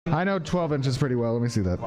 I know 12 inches pretty well. Let me see that.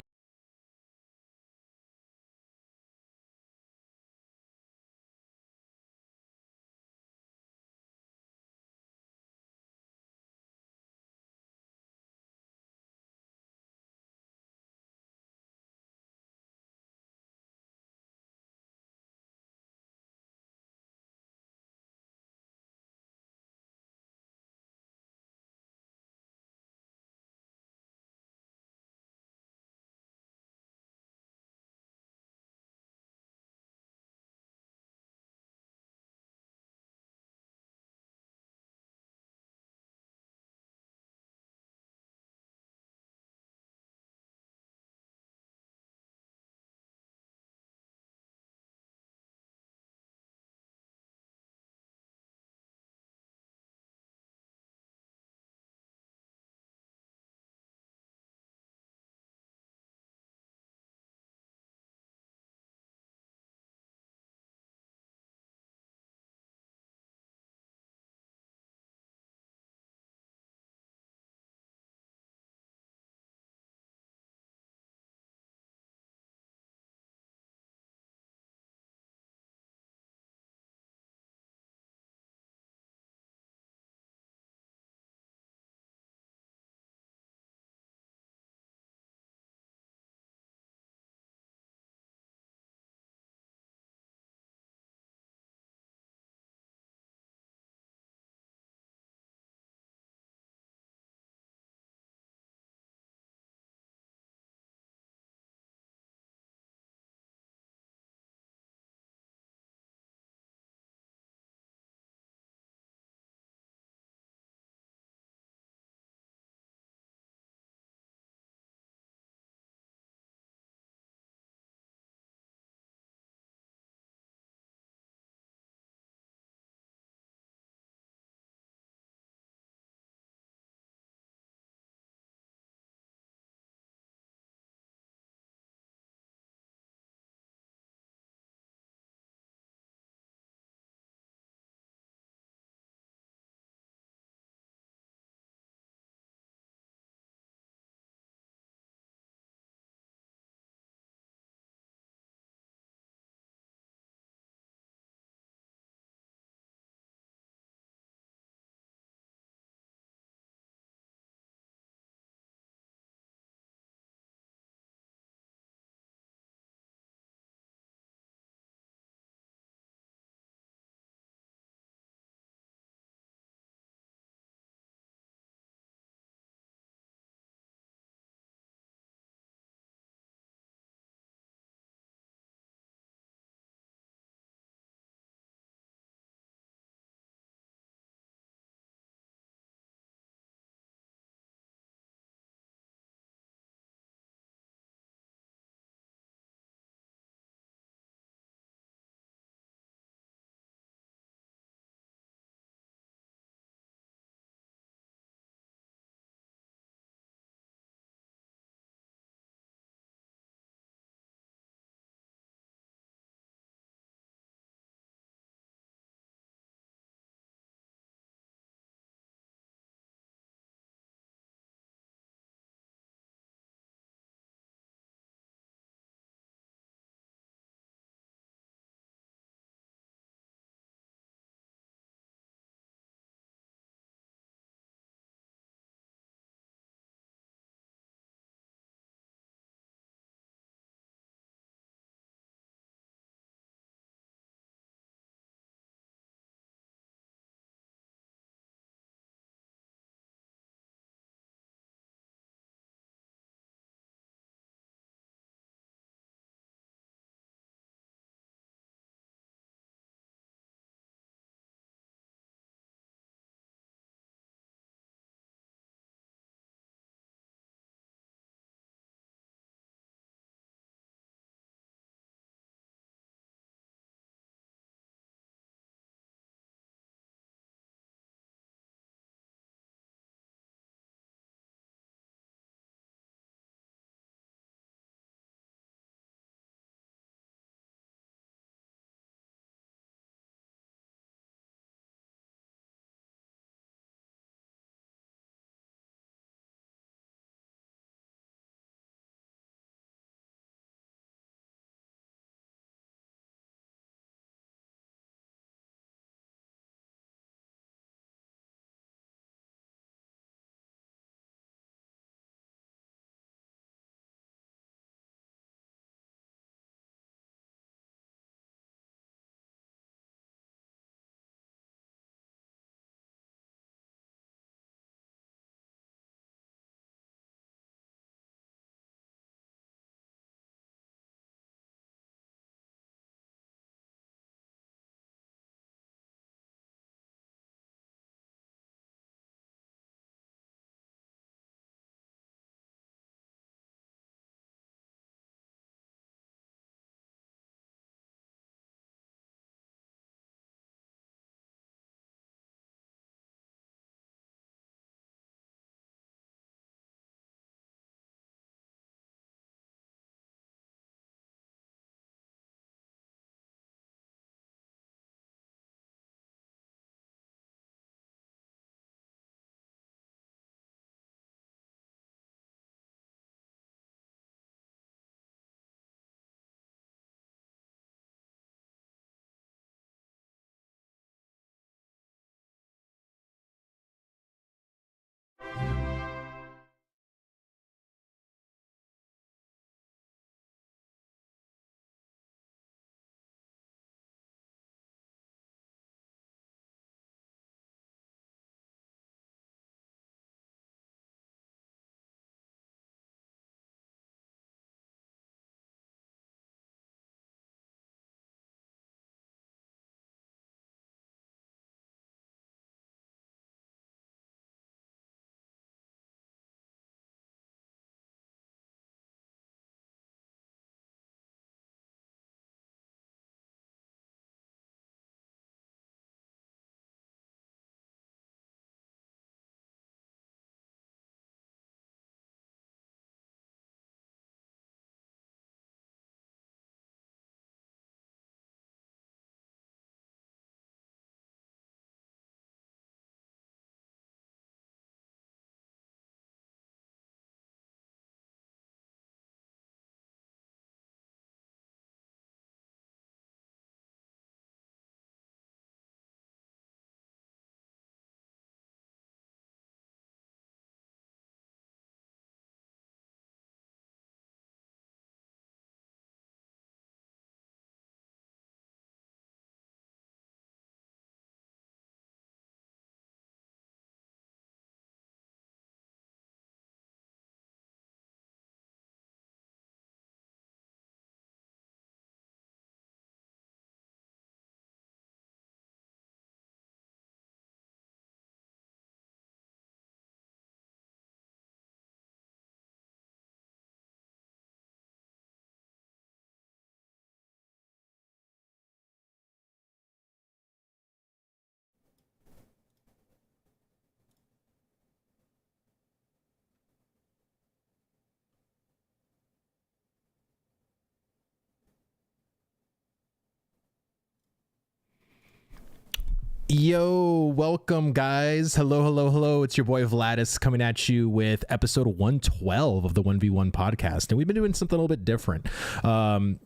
Yo, welcome guys. Hello. It's your boy Vladis coming at you with episode 112 of the 1v1 podcast. And we've been doing something a little bit different.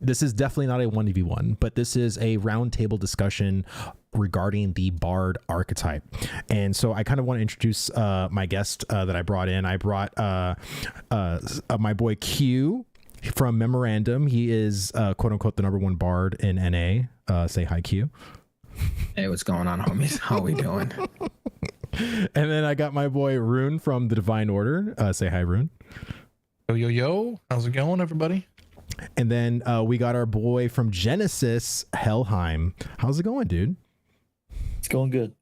This is definitely not a 1v1, but this is a roundtable discussion regarding the Bard archetype. And so I kind of want to introduce my guest that I brought in. I brought my boy Q from Memorandum. He is quote unquote the #1 Bard in NA. Say hi, Q. Hey, what's going on, homies? How we doing? And then I got my boy Rune from the Divine Order. Say hi, Rune. Yo. How's it going, everybody? And then we got our boy from Genesis, Helheim. How's it going, dude? It's going good.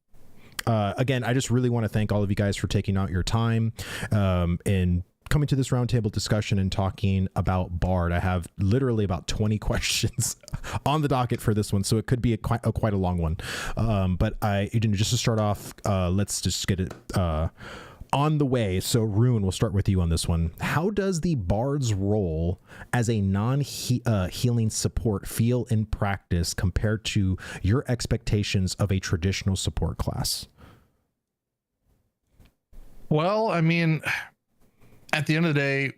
Again, I just really want to thank all of you guys for taking out your time and coming to this roundtable discussion and talking about Bard. I have literally about 20 questions on the docket for this one, so it could be quite a long one. But just to start off, let's just get it on the way. So Rune, we'll start with you on this one. How does the Bard's role as a non-healing support feel in practice compared to your expectations of a traditional support class? Well, I mean, at the end of the day,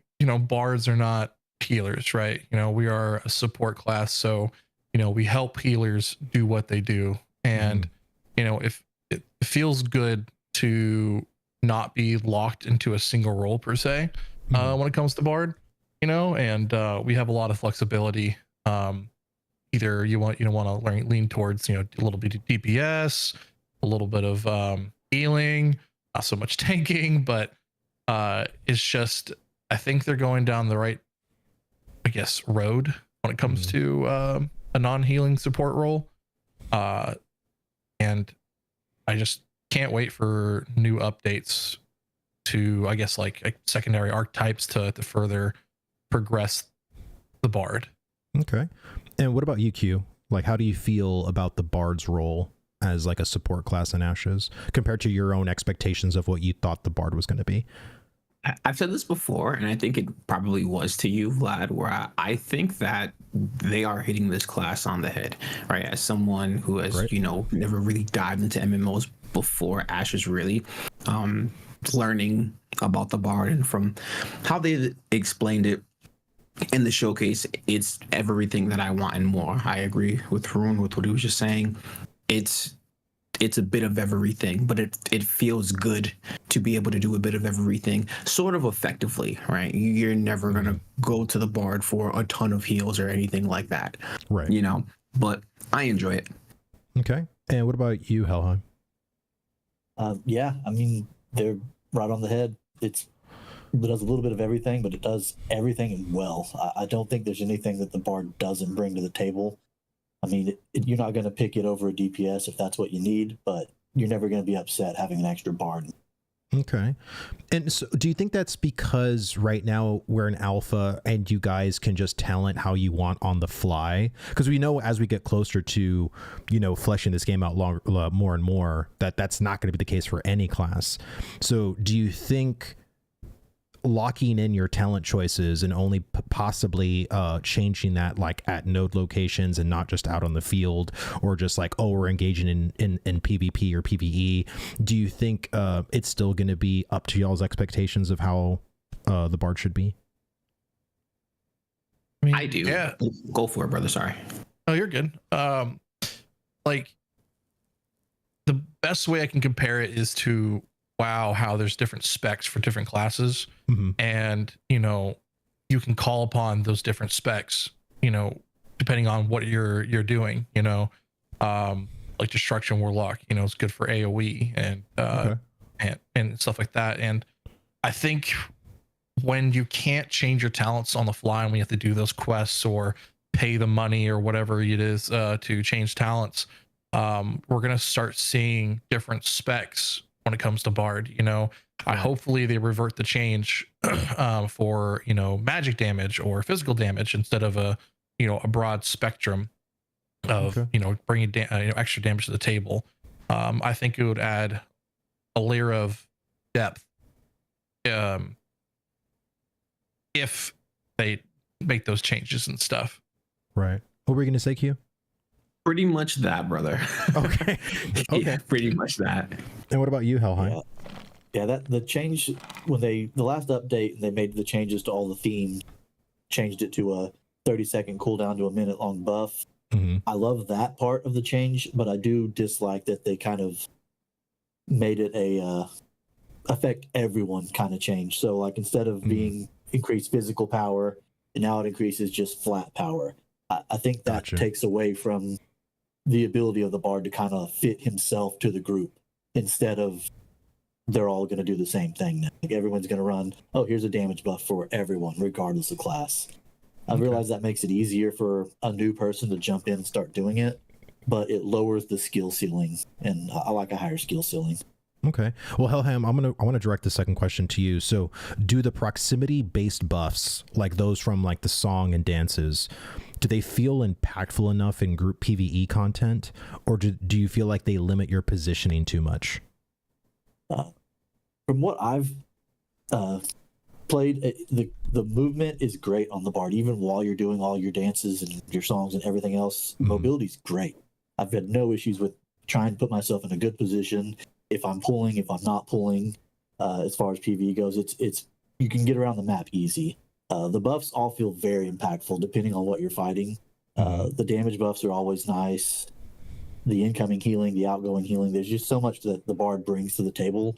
bards are not healers, right? We are a support class, so we help healers do what they do. And if it feels good to not be locked into a single role per se when it comes to bard, and we have a lot of flexibility. Either you want to lean towards a little bit of DPS, a little bit of healing, not so much tanking, but it's just, I think they're going down the right, road when it comes to a non-healing support role. And I just can't wait for new updates to, like secondary archetypes to further progress the Bard. Okay. And what about you, Q? Like, how do you feel about the Bard's role as like a support class in Ashes compared to your own expectations of what you thought the Bard was going to be? I've said this before, and I think it probably was to you, Vlad, where I think that they are hitting this class on the head, right? As someone who has, never really dived into MMOs before Ashes, really, learning about the Bard and from how they explained it in the showcase, it's everything that I want and more. I agree with Rune with what he was just saying. It's a bit of everything, but it feels good to be able to do a bit of everything sort of effectively, right? You're never going to go to the Bard for a ton of heals or anything like that, right? But I enjoy it. Okay. And what about you, Helheim? Yeah, I mean, they're right on the head. It does a little bit of everything, but it does everything well. I don't think there's anything that the Bard doesn't bring to the table. I mean, you're not going to pick it over a DPS if that's what you need, but you're never going to be upset having an extra Bard. Okay. And so do you think that's because right now we're in alpha and you guys can just talent how you want on the fly? Because we know as we get closer to, fleshing this game out more and more, that's not going to be the case for any class. So do you think locking in your talent choices and only possibly changing that like at node locations and not just out on the field, or just like, oh, we're engaging in PvP or PvE, do you think it's still going to be up to y'all's expectations of how the Bard should be? I do. Yeah. Go for it, brother. Sorry. Oh, you're good. Like, the best way I can compare it is to how there's different specs for different classes. And you can call upon those different specs depending on what you're doing. Like Destruction Warlock it's good for AoE and stuff like that. And I think when you can't change your talents on the fly and we have to do those quests or pay the money or whatever it is to change talents, we're gonna start seeing different specs when it comes to Bard. Hopefully they revert the change for magic damage or physical damage instead of a broad spectrum of bringing extra damage to the table. I think it would add a layer of depth if they make those changes and stuff. Right. What were you gonna say, Q? Pretty much that, brother. Okay. Okay. Yeah, pretty much that. And what about you, Helheim? Yeah, that the change when the last update, they made the changes to all the themes, changed it to a 30-second cooldown to a minute-long buff. Mm-hmm. I love that part of the change, but I do dislike that they kind of made it a affect everyone kind of change. So like instead of being increased physical power, now it increases just flat power. I think that takes away from the ability of the bard to kind of fit himself to the group instead of they're all going to do the same thing now. Like everyone's going to run, oh, here's a damage buff for everyone, regardless of class. I realize that makes it easier for a new person to jump in and start doing it, but it lowers the skill ceiling, and I like a higher skill ceiling. Okay. Well, Helheim, I want to direct the second question to you. So, do the proximity-based buffs, like those from like the song and dances, do they feel impactful enough in group PvE content, or do you feel like they limit your positioning too much? From what I've played, the movement is great on the bard, even while you're doing all your dances and your songs and everything else. Mobility's great. I've had no issues with trying to put myself in a good position. If I'm pulling, if I'm not pulling, as far as PvE goes, it's you can get around the map easy. The buffs all feel very impactful depending on what you're fighting. The damage buffs are always nice. The incoming healing, the outgoing healing, there's just so much that the bard brings to the table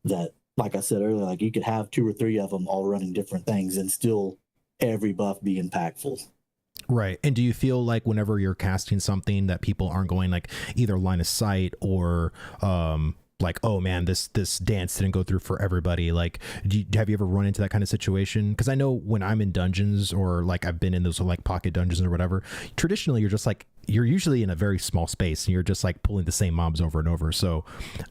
that, like I said earlier, like you could have 2 or 3 of them all running different things and still every buff be impactful. Right. And do you feel like whenever you're casting something that people aren't going like either line of sight or like, oh man, this dance didn't go through for everybody, like have you ever run into that kind of situation? Because I know when I'm in dungeons, or like I've been in those like pocket dungeons or whatever, traditionally you're usually in a very small space and you're just like pulling the same mobs over and over. So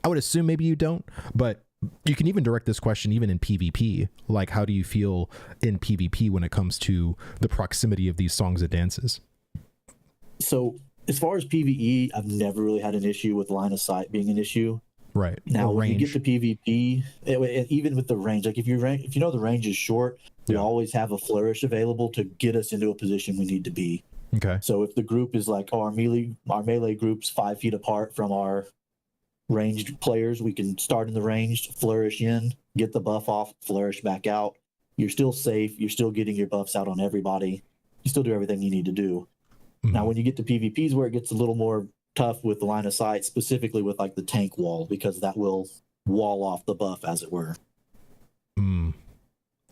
I would assume maybe you don't, but you can even direct this question even in PvP. Like, how do you feel in PvP when it comes to the proximity of these songs and dances? So as far as PvE, I've never really had an issue with line of sight being an issue. Right. Now, when you get to PvP, even with the range, like if you know the range is short, we always have a flourish available to get us into a position we need to be. Okay. So if the group is like, our melee group's 5 feet apart from our ranged players, we can start in the ranged, flourish in, get the buff off, flourish back out. You're still safe. You're still getting your buffs out on everybody. You still do everything you need to do. Now, when you get to PvPs where it gets a little more tough with the line of sight, specifically with like the tank wall, because that will wall off the buff, as it were.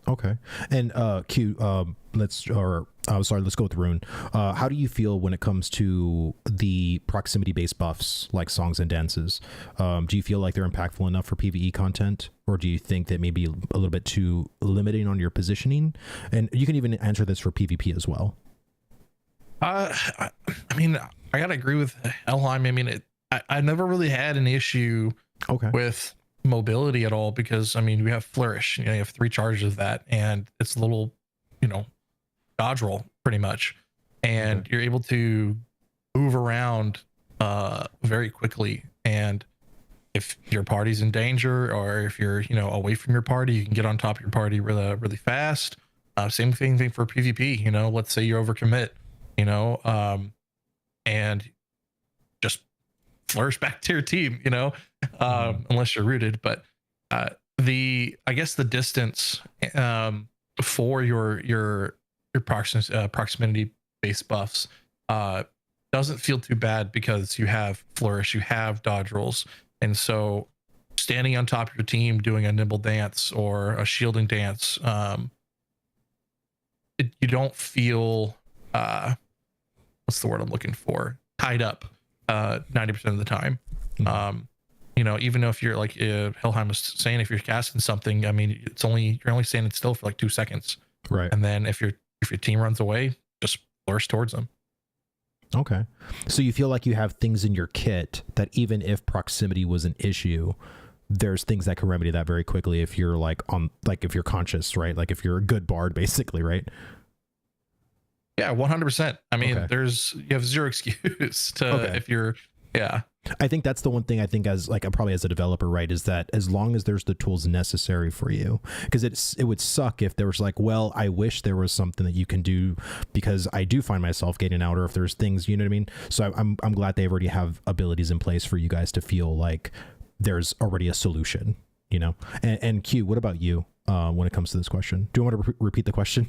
Okay. And Q, let's go with Rune. How do you feel when it comes to the proximity based buffs like songs and dances? Do you feel like they're impactful enough for PvE content, or do you think that maybe a little bit too limiting on your positioning? And you can even answer this for PvP as well. I mean, I gotta agree with Helheim. I mean, I never really had an issue with mobility at all, because I mean, we have flourish, you have 3 charges of that, and it's a little, dodge roll pretty much, and you're able to move around very quickly. And if your party's in danger, or if you're away from your party, you can get on top of your party really fast. Same thing for PvP. Let's say you overcommit, and just flourish back to your team, unless you're rooted. But I guess the distance for your proximity based buffs doesn't feel too bad, because you have flourish, you have dodge rolls, and so standing on top of your team doing a nimble dance or a shielding dance, you don't feel what's the word I'm looking for, tied up 90% of the time. Even if you're like Helheim was saying, if you're casting something, I mean, you're only standing still for like 2 seconds, right? And then if your team runs away, just flourish towards them. Okay. So you feel like you have things in your kit that even if proximity was an issue, there's things that can remedy that very quickly if you're if you're conscious, right? Like if you're a good bard, basically, right? Yeah, 100%. I mean, you have zero excuse to if you're, I think that's the one thing I think as like probably as a developer, right, is that as long as there's the tools necessary for you, because it would suck if there was like, well, I wish there was something that you can do because I do find myself getting out, or if there's things, you know what I mean? So I'm glad they already have abilities in place for you guys to feel like there's already a solution, you know? And Q, what about you when it comes to this question? Do you want to repeat the question?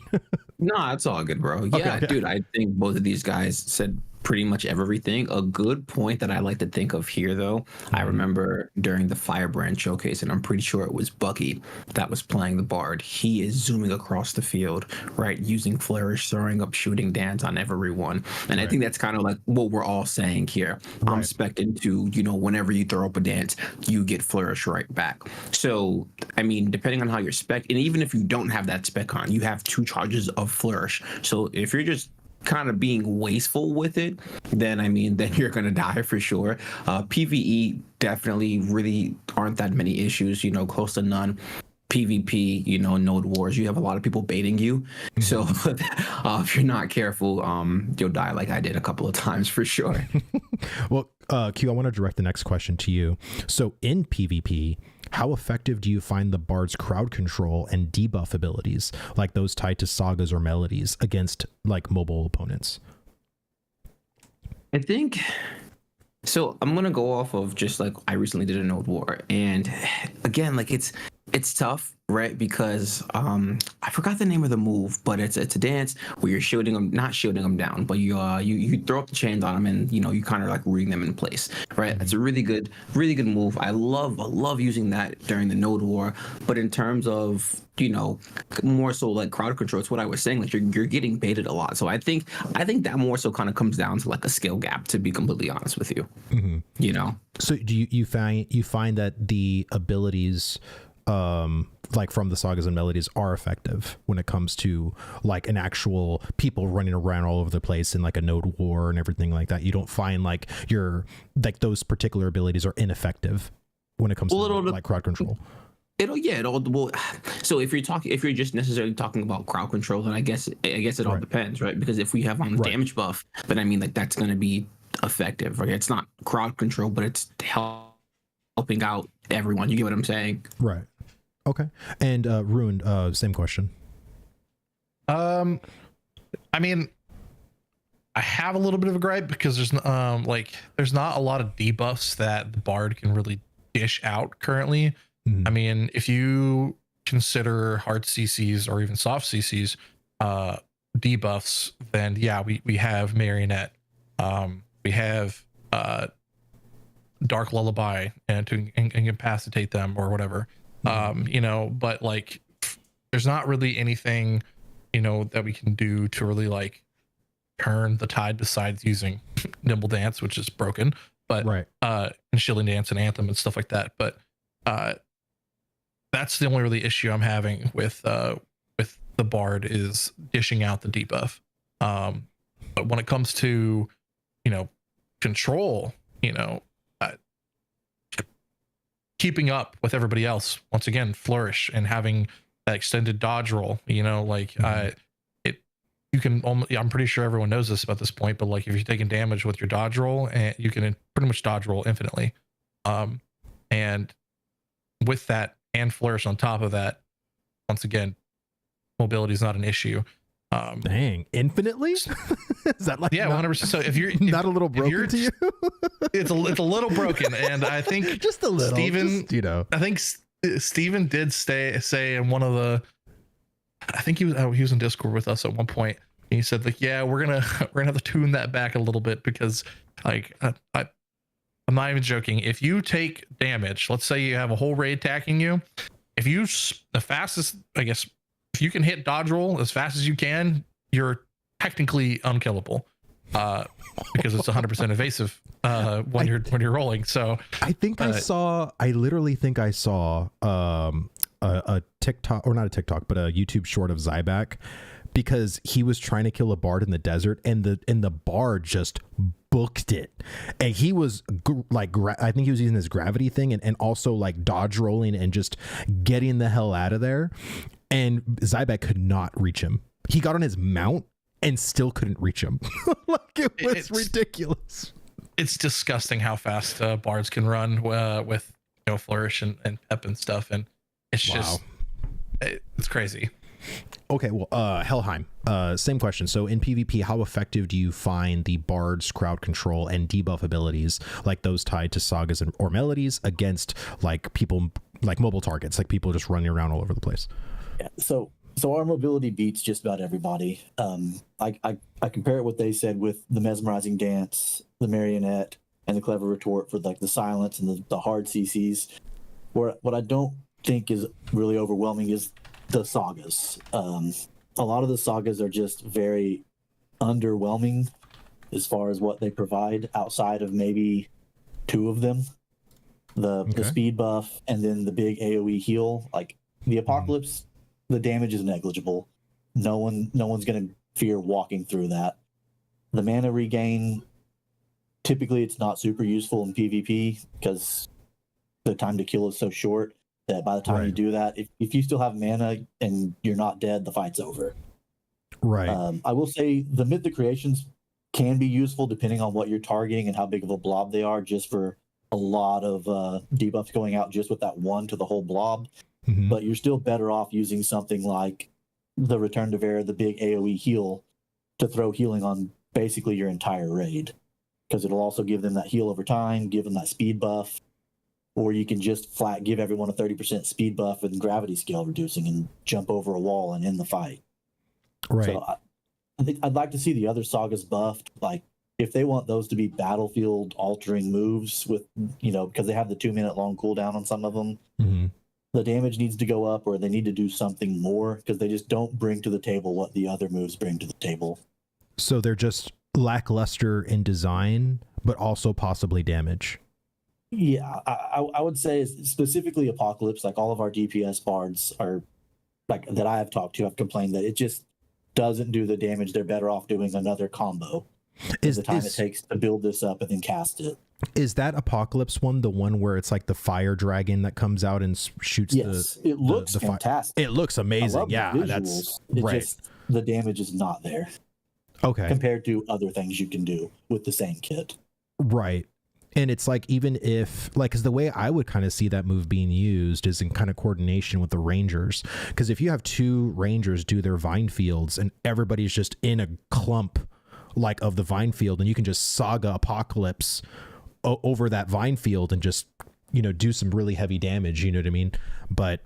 No, it's all good, bro. Yeah, Okay. dude, I think both of these guys said pretty much everything. A good point that I like to think of here, though, I remember during the Firebrand showcase, and I'm pretty sure it was Bucky that was playing the Bard. He is zooming across the field, right, using flourish, throwing up shooting dance on everyone. And I think that's kind of like what we're all saying here. I'm expecting to, you know, whenever you throw up a dance, you get flourish right back. So, I mean, depending on how you're spec, and even if you don't have that spec on, you have 2 charges of flourish. So if you're just kind of being wasteful with it, then I mean, then you're gonna die for sure. PvE definitely really aren't that many issues, you know, close to none. PvP, you know, node wars, you have a lot of people baiting you. So if you're not careful, you'll die like I did a couple of times for sure. Well, Q, I want to direct the next question to you. So in PvP, how effective do you find the Bard's crowd control and debuff abilities, like those tied to sagas or melodies, against like mobile opponents? I think so. I'm gonna go off of just like I recently did a node war, and again, like it's tough, right? Because I forgot the name of the move, but it's a dance where you're shielding them, not shielding them down, but you throw up the chains on them, and you know you kind of like rooting them in place, right? It's a really good move. I love using that during the node war. But in terms of, you know, more so like crowd control, it's what I was saying, like you're getting baited a lot. So I think that more so kind of comes down to like a skill gap, to be completely honest with you. You know. So do you find that the abilities like from the sagas and melodies are effective when it comes to like an actual people running around all over the place in like a node war and everything like that? You don't find like those particular abilities are ineffective when it comes to like crowd control? Well, so if you're just necessarily talking about crowd control, then I guess it all depends, right? Because if we have on the damage buff, then I mean like that's going to be effective, right? It's not crowd control, but it's helping out everyone. You get what I'm saying? Right. Okay. And Ruined, same question. I mean, I have a little bit of a gripe because there's not a lot of debuffs that the Bard can really dish out currently. I mean, if you consider hard CCs or even soft CCs debuffs, then yeah, we have Marionette, we have Dark Lullaby, and to incapacitate them or whatever. You know, but like there's not really anything, you know, that we can do to really like turn the tide besides using Nimble Dance, which is broken, but and Shielding Dance and Anthem and stuff like that. But that's the only really issue I'm having with the Bard, is dishing out the debuff. But when it comes to, you know, control, you know, keeping up with everybody else, once again, flourish and having that extended dodge roll, you know, like you can almost, I'm pretty sure everyone knows this about this point, but like if you're taking damage with your dodge roll, and you can pretty much dodge roll infinitely. And with that and flourish on top of that, once again, mobility is not an issue. Dang, infinitely? Is that like 100%? So if you're not a little broken to you, it's a little broken, and I think just a little. Steven, you know, I think Steven did say in one of the, I think he was in Discord with us at one point, and he said like, yeah, we're gonna have to tune that back a little bit, because like I'm not even joking. If you take damage, let's say you have a whole raid attacking you, if you the fastest, I guess, if you can hit dodge roll as fast as you can, you're technically unkillable, because it's 100% evasive when you're rolling. So I think I literally think I saw a TikTok, or not a TikTok, but a YouTube short of Zyback, because he was trying to kill a Bard in the desert, and the Bard just booked it, and he was I think he was using his gravity thing and also like dodge rolling and just getting the hell out of there. And Zyback could not reach him. He got on his mount and still couldn't reach him. Like it's ridiculous. it's disgusting how fast bards can run with flourish and pep and stuff, and it's just it's crazy. Okay, well, Helheim, same question. So in PvP, how effective do you find the bard's crowd control and debuff abilities, like those tied to sagas or melodies, against like people, like mobile targets, like people just running around all over the place? Yeah, so our mobility beats just about everybody. I compare it what they said with the mesmerizing dance, the marionette, and the clever retort for like the silence and the hard CCs. What I don't think is really overwhelming is the sagas. A lot of the sagas are just very underwhelming as far as what they provide outside of maybe two of them. The speed buff and then the big AoE heal. Like the apocalypse, the damage is negligible. No one's gonna fear walking through that. The mana regain, typically it's not super useful in PvP because the time to kill is so short that by the time you do that, if you still have mana and you're not dead, the fight's over. Right. I will say the mythic creations can be useful depending on what you're targeting and how big of a blob they are, just for a lot of debuffs going out just with that one to the whole blob. But you're still better off using something like the Return to Vera, the big AoE heal, to throw healing on basically your entire raid, because it'll also give them that heal over time, give them that speed buff. Or you can just flat give everyone a 30% speed buff and gravity scale reducing and jump over a wall and end the fight. Right. So I think I'd like to see the other sagas buffed. Like if they want those to be battlefield altering moves with, because they have the 2-minute long cooldown on some of them, the damage needs to go up, or they need to do something more, because they just don't bring to the table what the other moves bring to the table. So they're just lackluster in design, but also possibly damage. Yeah, I would say specifically Apocalypse, like all of our DPS bards are, like that I have talked to, have complained that it just doesn't do the damage. They're better off doing another combo. Is the time it takes to build this up and then cast it. Is that Apocalypse one the one where it's like the fire dragon that comes out and shoots it looks fantastic. It looks amazing. Yeah, that's right. Just, the damage is not there. Okay. Compared to other things you can do with the same kit. Right. And it's like, even if like, because the way I would kind of see that move being used is in kind of coordination with the rangers. Because if you have two rangers do their vine fields and everybody's just in a clump like of the vine field, and you can just saga Apocalypse over that vine field and just, do some really heavy damage, you know what I mean? But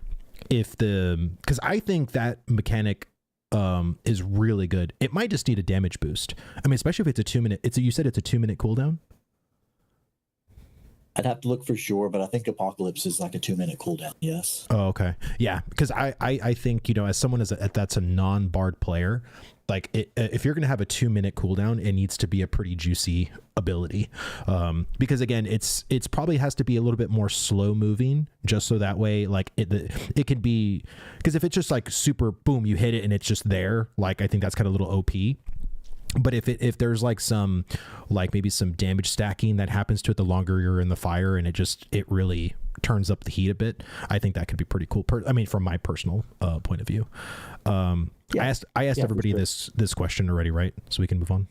because I think that mechanic is really good. It might just need a damage boost. I mean, especially if it's a 2-minute, you said it's a 2-minute cooldown? I'd have to look for sure, but I think Apocalypse is like a 2-minute cooldown. Yes. Oh, okay. Yeah, because I think, as someone that's a non-bard player, like if you're going to have a 2-minute cooldown, it needs to be a pretty juicy ability. Because again, it's probably has to be a little bit more slow moving, just so that way, like it could be, because if it's just like super boom, you hit it and it's just there, like I think that's kind of a little OP. But if there's like some, like maybe some damage stacking that happens to it the longer you're in the fire, and it really turns up the heat a bit, I think that could be pretty cool. I mean, from my personal point of view. I asked everybody this question already, right? So we can move on.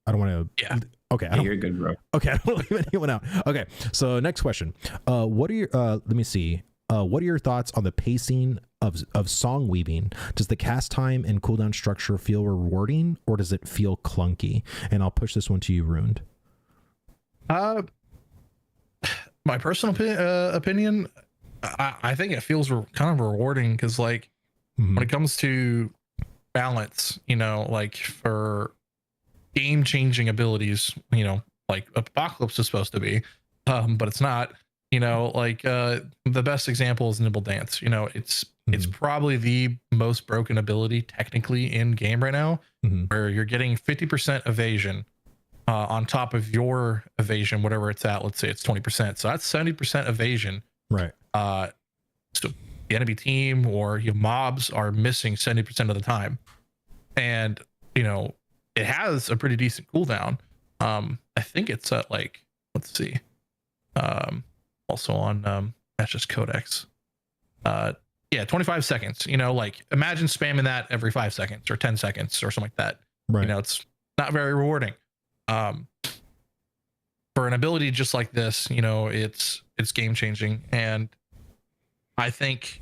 I don't want to. Yeah. Okay. You're good, bro. Okay. I don't leave anyone out. Okay. So next question. What are your? Let me see. What are your thoughts on the pacing of song weaving? Does the cast time and cooldown structure feel rewarding, or does it feel clunky? And I'll push this one to you, Ruined. My personal opinion, I think it feels kind of rewarding, because like when it comes to balance, like for game changing abilities, like Apocalypse is supposed to be, but it's not. The best example is Nibble Dance. It's probably the most broken ability technically in game right now, where you're getting 50% evasion on top of your evasion, whatever it's at. Let's say it's 20%. So that's 70% evasion. Right. So the enemy team or your mobs are missing 70% of the time. And, it has a pretty decent cooldown. I think it's at like, let's see. Also on Matches Codex. 25 seconds. Like imagine spamming that every 5 seconds or 10 seconds or something like that. Right. It's not very rewarding. for an ability just like this, you know, it's game changing, and I think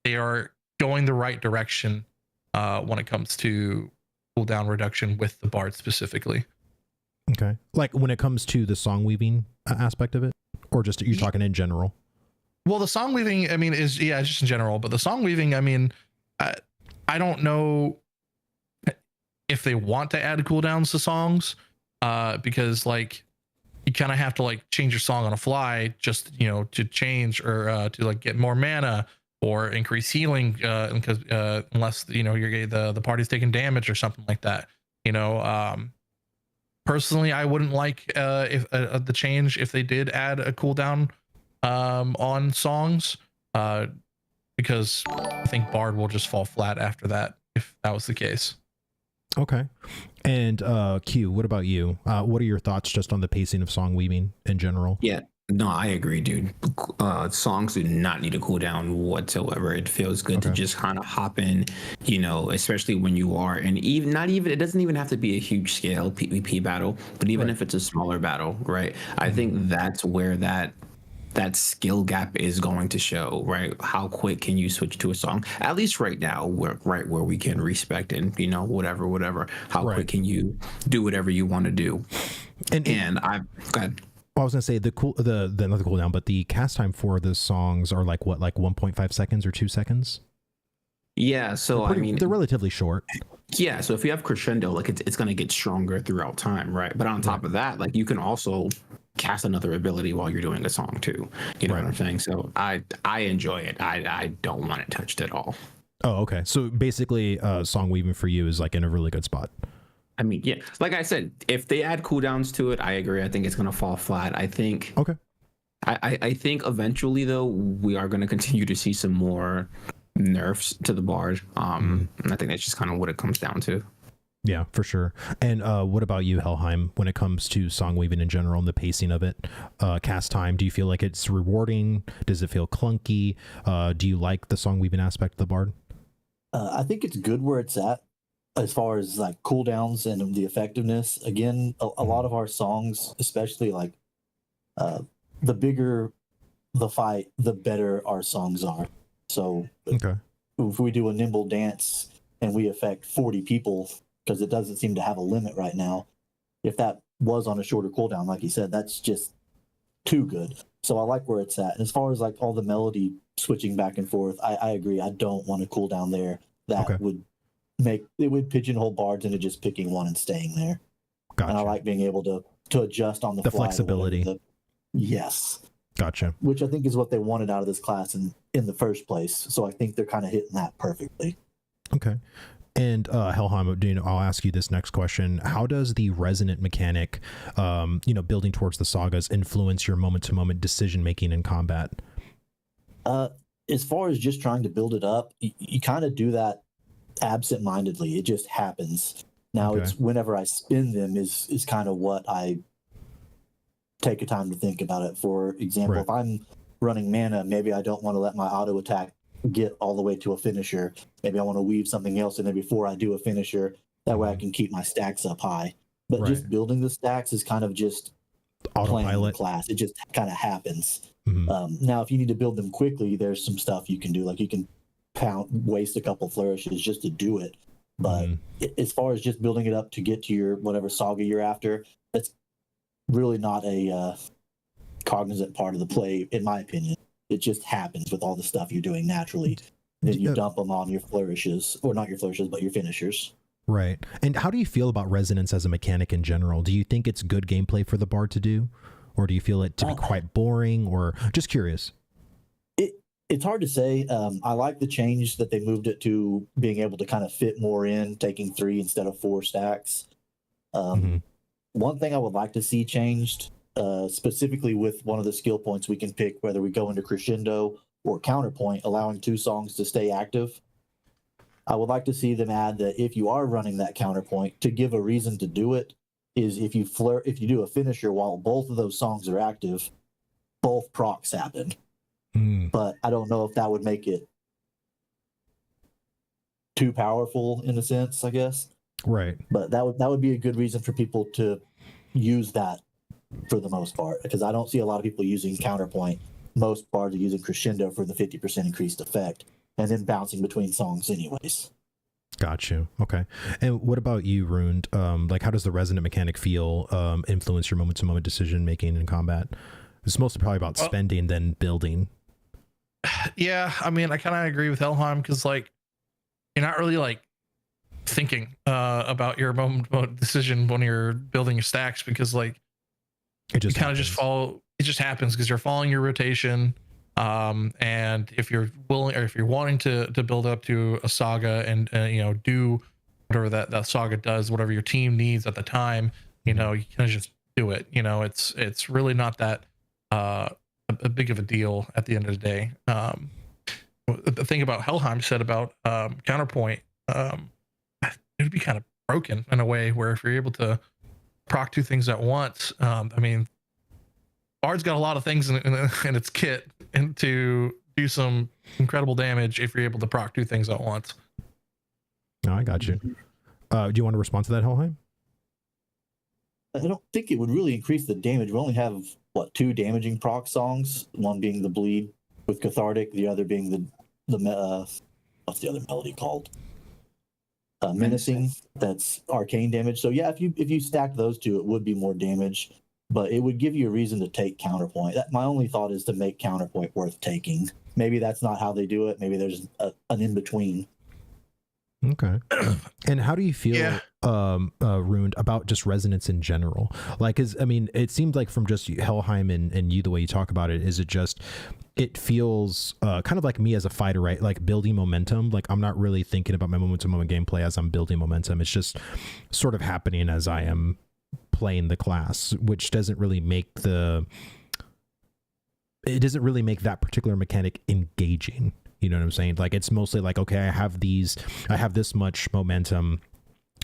they are going the right direction when it comes to cooldown reduction with the bard specifically. Okay, like when it comes to the song weaving aspect of it, or just you're talking in general? Well, the song weaving, I mean, is just in general, but the song weaving, I mean, I don't know if they want to add cooldowns to songs, because like you kind of have to like change your song on a fly, just, you know, to change or to like get more mana or increase healing, because unless, you know, you're the party's taking damage or something like that, you know. Personally, I wouldn't like if the change if they did add a cooldown on songs, because I think bard will just fall flat after that if that was the case. Okay. And Q, what about you? What are your thoughts just on the pacing of song weaving in general? Yeah, no, I agree, dude. Songs do not need a cooldown whatsoever. It feels good to just kind of hop in, you know, especially when you are, and even not even, it doesn't even have to be a huge scale PvP battle, but even if it's a smaller battle, right? I think that's where that skill gap is going to show, right? How quick can you switch to a song? At least right now, where we can respect and, you know, whatever. How quick can you do whatever you want to do? And I've got. Well, I was gonna say the not the cooldown, but the cast time for the songs are like what, like 1.5 seconds or 2 seconds? Yeah, so I mean, they're relatively short. Yeah, so if you have crescendo, like it's gonna get stronger throughout time, right? But on top of that, like you can also cast another ability while you're doing a song too. You know what I'm saying? So I enjoy it. I don't want it touched at all. Oh, okay. So basically, song weaving for you is like in a really good spot. I mean, yeah, like I said, if they add cooldowns to it, I agree. I think it's gonna fall flat. I think. Okay. I think eventually though we are gonna continue to see some more nerfs to the bard. I think that's just kind of what it comes down to. Yeah, for sure. And what about you, Helheim, when it comes to song weaving in general and the pacing of it? Cast time, do you feel like it's rewarding? Does it feel clunky? Do you like the song weaving aspect of the bard? I think it's good where it's at as far as like cooldowns and the effectiveness. Again, a lot of our songs, especially like the bigger the fight, the better our songs are. So if we do a nimble dance and we affect 40 people, because it doesn't seem to have a limit right now, if that was on a shorter cooldown, like you said, that's just too good. So I like where it's at. And as far as like all the melody switching back and forth, I agree. I don't want a cooldown there. That would pigeonhole bards into just picking one and staying there. Gotcha. And I like being able to adjust on the fly. Flexibility. Yes. Gotcha. Which I think is what they wanted out of this class in the first place. So I think they're kind of hitting that perfectly. Okay. And Helheim, I'll ask you this next question. How does the resonant mechanic, building towards the sagas, influence your moment-to-moment decision-making in combat? As far as just trying to build it up, you kind of do that absent-mindedly. It just happens. Now it's whenever I spin them is kind of what I take a time to think about it. For example, if I'm running mana, maybe I don't want to let my auto attack get all the way to a finisher. Maybe I want to weave something else in there before I do a finisher. That way I can keep my stacks up high. But just building the stacks is kind of just playing the class. It just kind of happens. Now, if you need to build them quickly, there's some stuff you can do. Like you can waste a couple flourishes just to do it. But as far as just building it up to get to your whatever saga you're after, that's really not a cognizant part of the play, in my opinion. It just happens with all the stuff you're doing naturally. Then you dump them on your flourishes, or not your flourishes, but your finishers. Right. And how do you feel about resonance as a mechanic in general? Do you think it's good gameplay for the bard to do? Or do you feel it to be quite boring? Or just curious? It's hard to say. I like the change that they moved it to being able to kind of fit more in, taking 3 instead of 4 stacks. One thing I would like to see changed, specifically with one of the skill points we can pick, whether we go into crescendo or counterpoint, allowing 2 songs to stay active. I would like to see them add that if you are running that counterpoint, to give a reason to do it, is if you do a finisher while both of those songs are active, both procs happen. But I don't know if that would make it too powerful in a sense, I guess. Right. But that would be a good reason for people to use that for the most part, because I don't see a lot of people using counterpoint. Most bards are using crescendo for the 50% increased effect, and then bouncing between songs anyways. Got you. Okay. And what about you, Ruined? Like, how does the resonant mechanic feel influence your moment-to-moment decision making in combat? It's mostly probably about spending than building. Yeah, I mean, I kind of agree with Helheim, because like you're not really like thinking about your moment decision when you're building your stacks, because like it just kind of just follow. It just happens because you're following your rotation. And if you're willing, or if you're wanting to build up to a saga and you know, do whatever that saga does, whatever your team needs at the time, you know, you kind of just do it. You know, it's really not that a big of a deal at the end of the day. The thing about Helheim said about counterpoint, it would be kind of broken in a way where if you're able to proc two things at once, I mean, Bard's got a lot of things in its kit and to do some incredible damage if you're able to proc two things at once. No, I got you. Do you want to respond to that, Helheim? I don't think it would really increase the damage. We only have, what, 2 damaging proc songs, one being the bleed with cathartic, the other being the what's the other melody called? Menacing. That's arcane damage. So yeah, if you stack those 2, it would be more damage, but it would give you a reason to take counterpoint. My only thought is to make counterpoint worth taking. Maybe that's not how they do it. Maybe there's an in-between. Okay. And how do you feel, Ruined, about just resonance in general? Like, I mean, it seems like from just Helheim and you, the way you talk about it, is it just, it feels kind of like me as a fighter, right? Like building momentum. Like I'm not really thinking about my moment-to-moment gameplay as I'm building momentum. It's just sort of happening as I am playing the class, which doesn't really make that particular mechanic engaging. You know what I'm saying? Like it's mostly like, okay, I have this much momentum.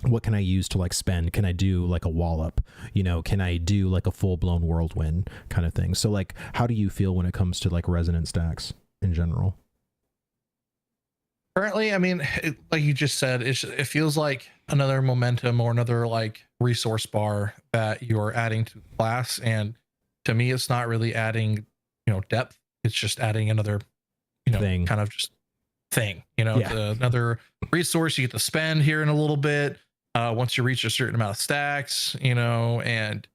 What can I use to like spend? Can I do like a wallop? You know, can I do like a full blown whirlwind kind of thing? So like, how do you feel when it comes to like resonant stacks in general? Currently, I mean, like you just said, it feels like another momentum or another like resource bar that you're adding to the class. And to me, it's not really adding, you know, depth. It's just adding another, you know, thing. Kind of just thing, you know, yeah. It's another resource you get to spend here in a little bit. Once you reach a certain amount of stacks, you know, and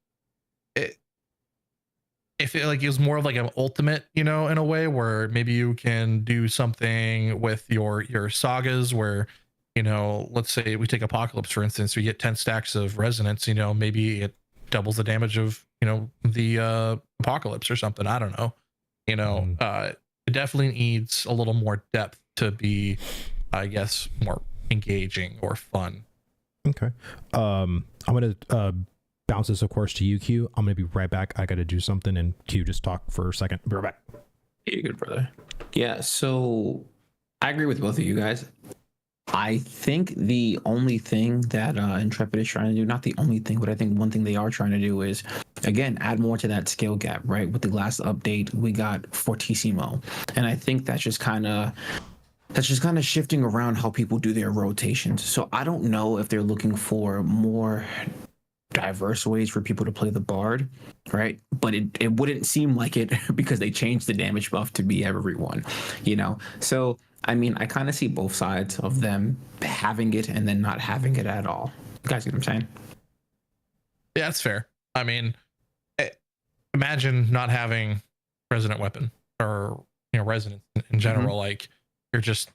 if it like is more of like an ultimate, you know, in a way where maybe you can do something with your sagas where, you know, let's say we take Apocalypse, for instance, we get 10 stacks of resonance, you know, maybe it doubles the damage of, you know, the Apocalypse or something. I don't know, you know, it definitely needs a little more depth to be, I guess, more engaging or fun. Okay. I'm going to bounce this, of course, to you, Q. I'm going to be right back. I got to do something, and Q, just talk for a second. Be right back. You're good, brother. Yeah, so I agree with both of you guys. I think the only thing that Intrepid is trying to do, not the only thing, but I think one thing they are trying to do is, again, add more to that skill gap, right? With the last update, we got Fortissimo. And I think that's just kind of shifting around how people do their rotations. So I don't know if they're looking for more diverse ways for people to play the Bard, right? But it wouldn't seem like it because they changed the damage buff to be everyone, you know? So I mean, I kind of see both sides of them having it and then not having it at all. You guys get what I'm saying? Yeah, that's fair. I mean, imagine not having Resonant Weapon or, you know, Resonance in general. Like you're just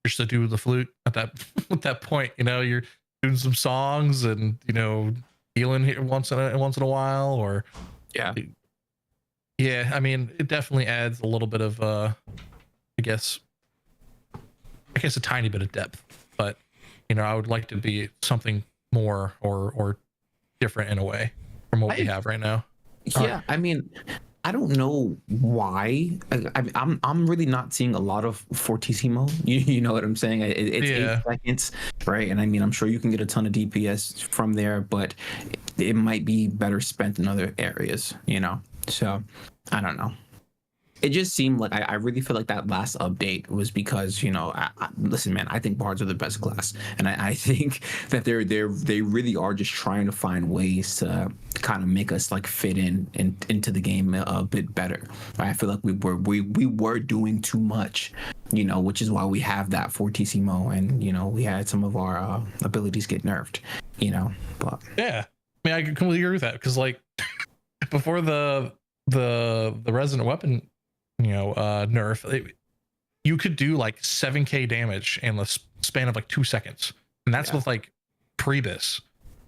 to do the flute at that point. You know, you're doing some songs and, you know, healing here once in a while, or yeah. I mean, it definitely adds a little bit of I guess a tiny bit of depth, but you know, I would like to be something more or different in a way from what we have right now. Yeah, I mean, I don't know why. I'm really not seeing a lot of Fortissimo. You know what I'm saying? It's 8 seconds, right? And I mean, I'm sure you can get a ton of DPS from there, but it might be better spent in other areas, you know? So I don't know. It just seemed like I really feel like that last update was because, you know, listen, man, I think Bards are the best class, and I think that they really are just trying to find ways to kind of make us like fit into the game a bit better. Right? I feel like we were doing too much, you know, which is why we have that fortissimo, and you know, we had some of our abilities get nerfed, you know. But yeah, I mean, I can completely agree with that, because like before the resident weapon, you know, nerf, you could do like 7k damage in the span of like 2 seconds, and that's with like Prebis.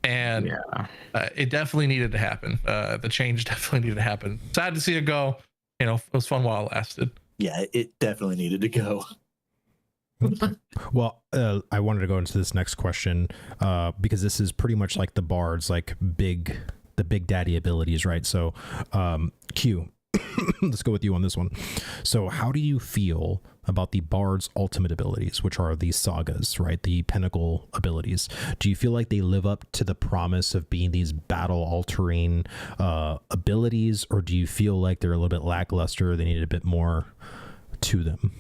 And it definitely needed to happen. The change definitely needed to happen. Sad to see it go. You know, it was fun while it lasted. Yeah, it definitely needed to go. Well, I wanted to go into this next question because this is pretty much like the bard's like the big daddy abilities, right? So Q, let's go with you on this one. So how do you feel about the bard's ultimate abilities, which are these sagas, right? The pinnacle abilities. Do you feel like they live up to the promise of being these battle altering abilities, or do you feel like they're a little bit lackluster, they need a bit more to them?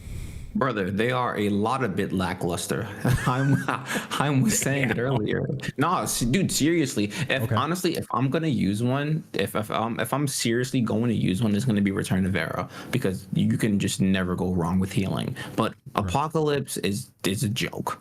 Brother, they are a lot a bit lackluster. I was saying it earlier. No, dude, seriously. Honestly, if I'm gonna use one, if I'm seriously going to use one, it's gonna be Return to Vera, because you can just never go wrong with healing. But Apocalypse is a joke.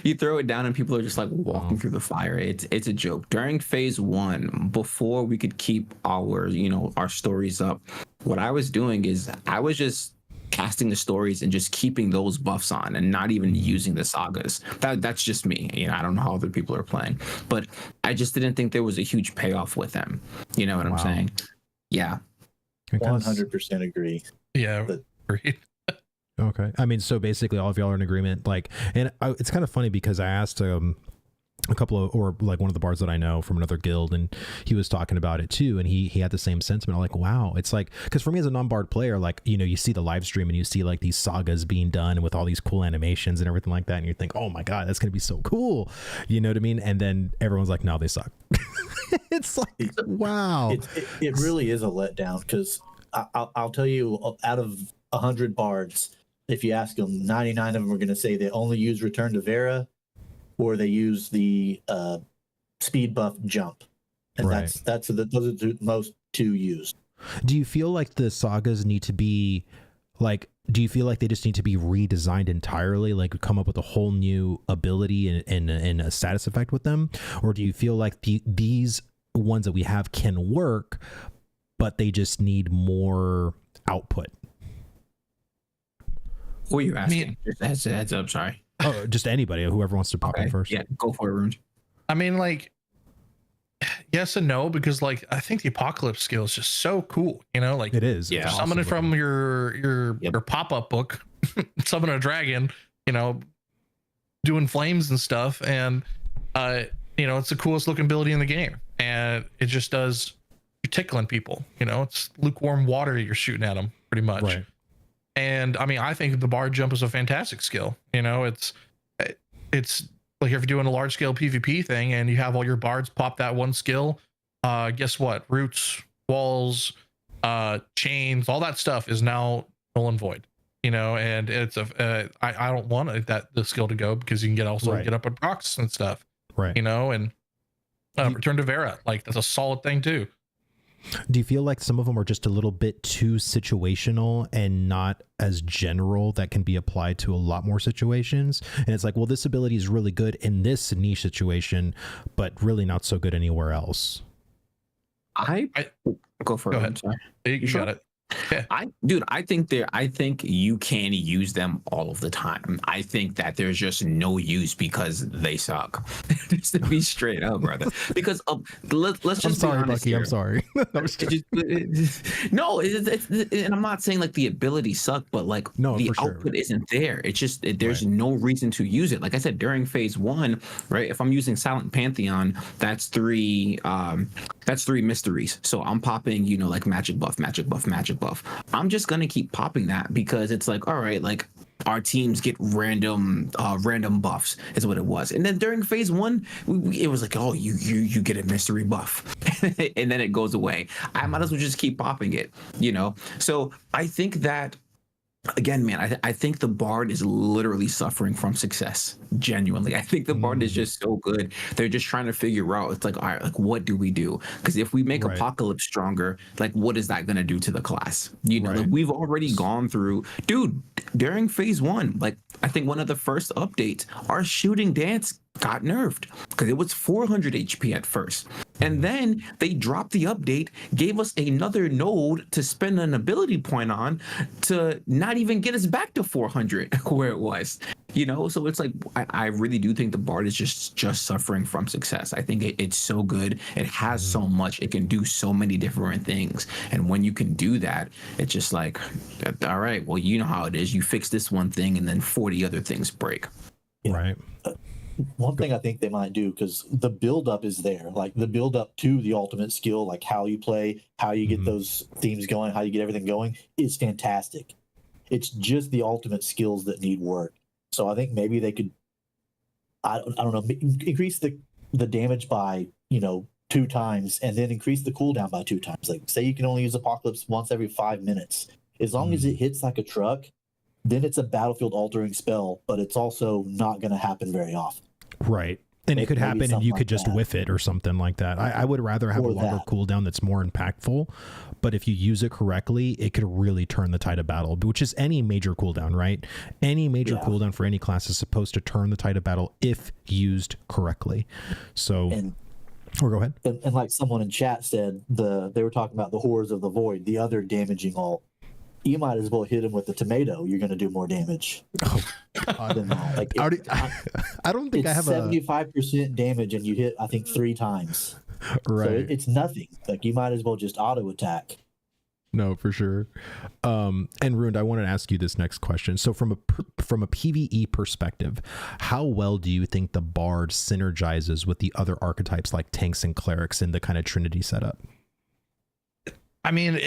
You throw it down and people are just like walking through the fire. It's a joke. During phase 1, before we could keep our stories up, what I was doing is I was just casting the stories and just keeping those buffs on and not even using the sagas. That's just me. You know, I don't know how other people are playing, but I just didn't think there was a huge payoff with them. You know what I'm saying? Yeah. 100% agree. Yeah. Agreed. Okay. I mean, so basically all of y'all are in agreement. Like, and it's kind of funny because I asked a couple of, or like one of the bards that I know from another guild, and he was talking about it too, and he had the same sentiment. I'm like, wow, it's like, because for me as a non-bard player, like, you know, you see the live stream and you see like these sagas being done with all these cool animations and everything like that, and you think, oh my god, that's gonna be so cool, you know what I mean? And then everyone's like, no, they suck. It's like, wow, it really is a letdown, because I'll tell you, out of 100 bards, if you ask them, 99 of them are going to say they only use Return to Vera, or they use the speed buff jump, and those are the most two used. Do you feel like the sagas need to be like? Do you feel like they just need to be redesigned entirely, like come up with a whole new ability and a status effect with them, or do you feel like these ones that we have can work, but they just need more output? What are you asking? Just heads up, sorry. Oh, just anybody, whoever wants to pop in first. Yeah, go for it, Rune. I mean, like, yes and no, because like I think the Apocalypse skill is just so cool, you know, like it is. Yeah, summon it from your pop-up book, summon a dragon, you know, doing flames and stuff, and you know, it's the coolest looking ability in the game, and it just does, you're tickling people, you know, it's lukewarm water you're shooting at them pretty much. Right. And I mean, I think the bard jump is a fantastic skill. You know, it's like if you're doing a large scale PvP thing and you have all your bards pop that one skill, guess what? Roots, walls, chains, all that stuff is now null and void. You know, and it's I don't want the skill to go, because you can get up at rocks and stuff. Right. You know, and Return to Vera, like that's a solid thing too. Do you feel like some of them are just a little bit too situational and not as general that can be applied to a lot more situations? And it's like, well, this ability is really good in this niche situation, but really not so good anywhere else. I go for it. Go ahead. You got it. Yeah. I think you can use them all of the time. I think that there's just no use because they suck. Just to be straight up, brother. Because let's just I'm sorry, be honest Bucky. here. I'm sorry. No, and I'm not saying like the abilities suck, but like the output isn't there. It's just there's no reason to use it. Like I said, during phase 1, right? If I'm using Silent Pantheon, that's 3 mysteries. So I'm popping, you know, like magic buff. I'm just gonna keep popping that because it's like, all right, like our teams get random buffs is what it was. And then during phase 1, it was like, oh, you get a mystery buff, and then it goes away. I might as well just keep popping it, you know. So I think that again, man, I think the bard is literally suffering from success. Genuinely, I think the bard is just so good. They're just trying to figure out. It's like, all right, like what do we do? Because if we make Apocalypse stronger, like what is that gonna do to the class? You know, like, we've already gone through, dude. During phase 1, like I think one of the first updates, our shooting dance got nerfed because it was 400 HP at first. And then they dropped the update, gave us another node to spend an ability point on to not even get us back to 400 where it was. You know, so it's like I really do think the bard is just suffering from success. I think it's so good. It has so much. It can do so many different things. And when you can do that, it's just like, all right, well, you know how it is. You fix this one thing and then 40 other things break. Yeah. Right. One thing I think they might do, because the build-up is there, like the build-up to the ultimate skill, like how you play, how you get those themes going, how you get everything going, is fantastic. It's just the ultimate skills that need work. So I think maybe they could, I don't know, increase the damage by, 2 times, and then increase the cooldown by 2 times. Like, say you can only use Apocalypse once every 5 minutes. As long as it hits like a truck, then it's a battlefield altering spell, but it's also not going to happen very often. Right. And it could happen and you could just whiff it or something like that. I would rather have a longer cooldown that's more impactful, but if you use it correctly, it could really turn the tide of battle, which is any major cooldown, right? Any major cooldown for any class is supposed to turn the tide of battle if used correctly. So, or go ahead. And like someone in chat said, they were talking about the Horrors of the Void, the other damaging alt. You might as well hit him with the tomato. You're going to do more damage. Oh, God. Like I don't think I have 75% damage, and you hit, I think, 3 times. Right. So it's nothing. Like, you might as well just auto attack. No, for sure. And Ruined, I want to ask you this next question. So from a PvE perspective, how well do you think the bard synergizes with the other archetypes like tanks and clerics in the kind of Trinity setup? I mean,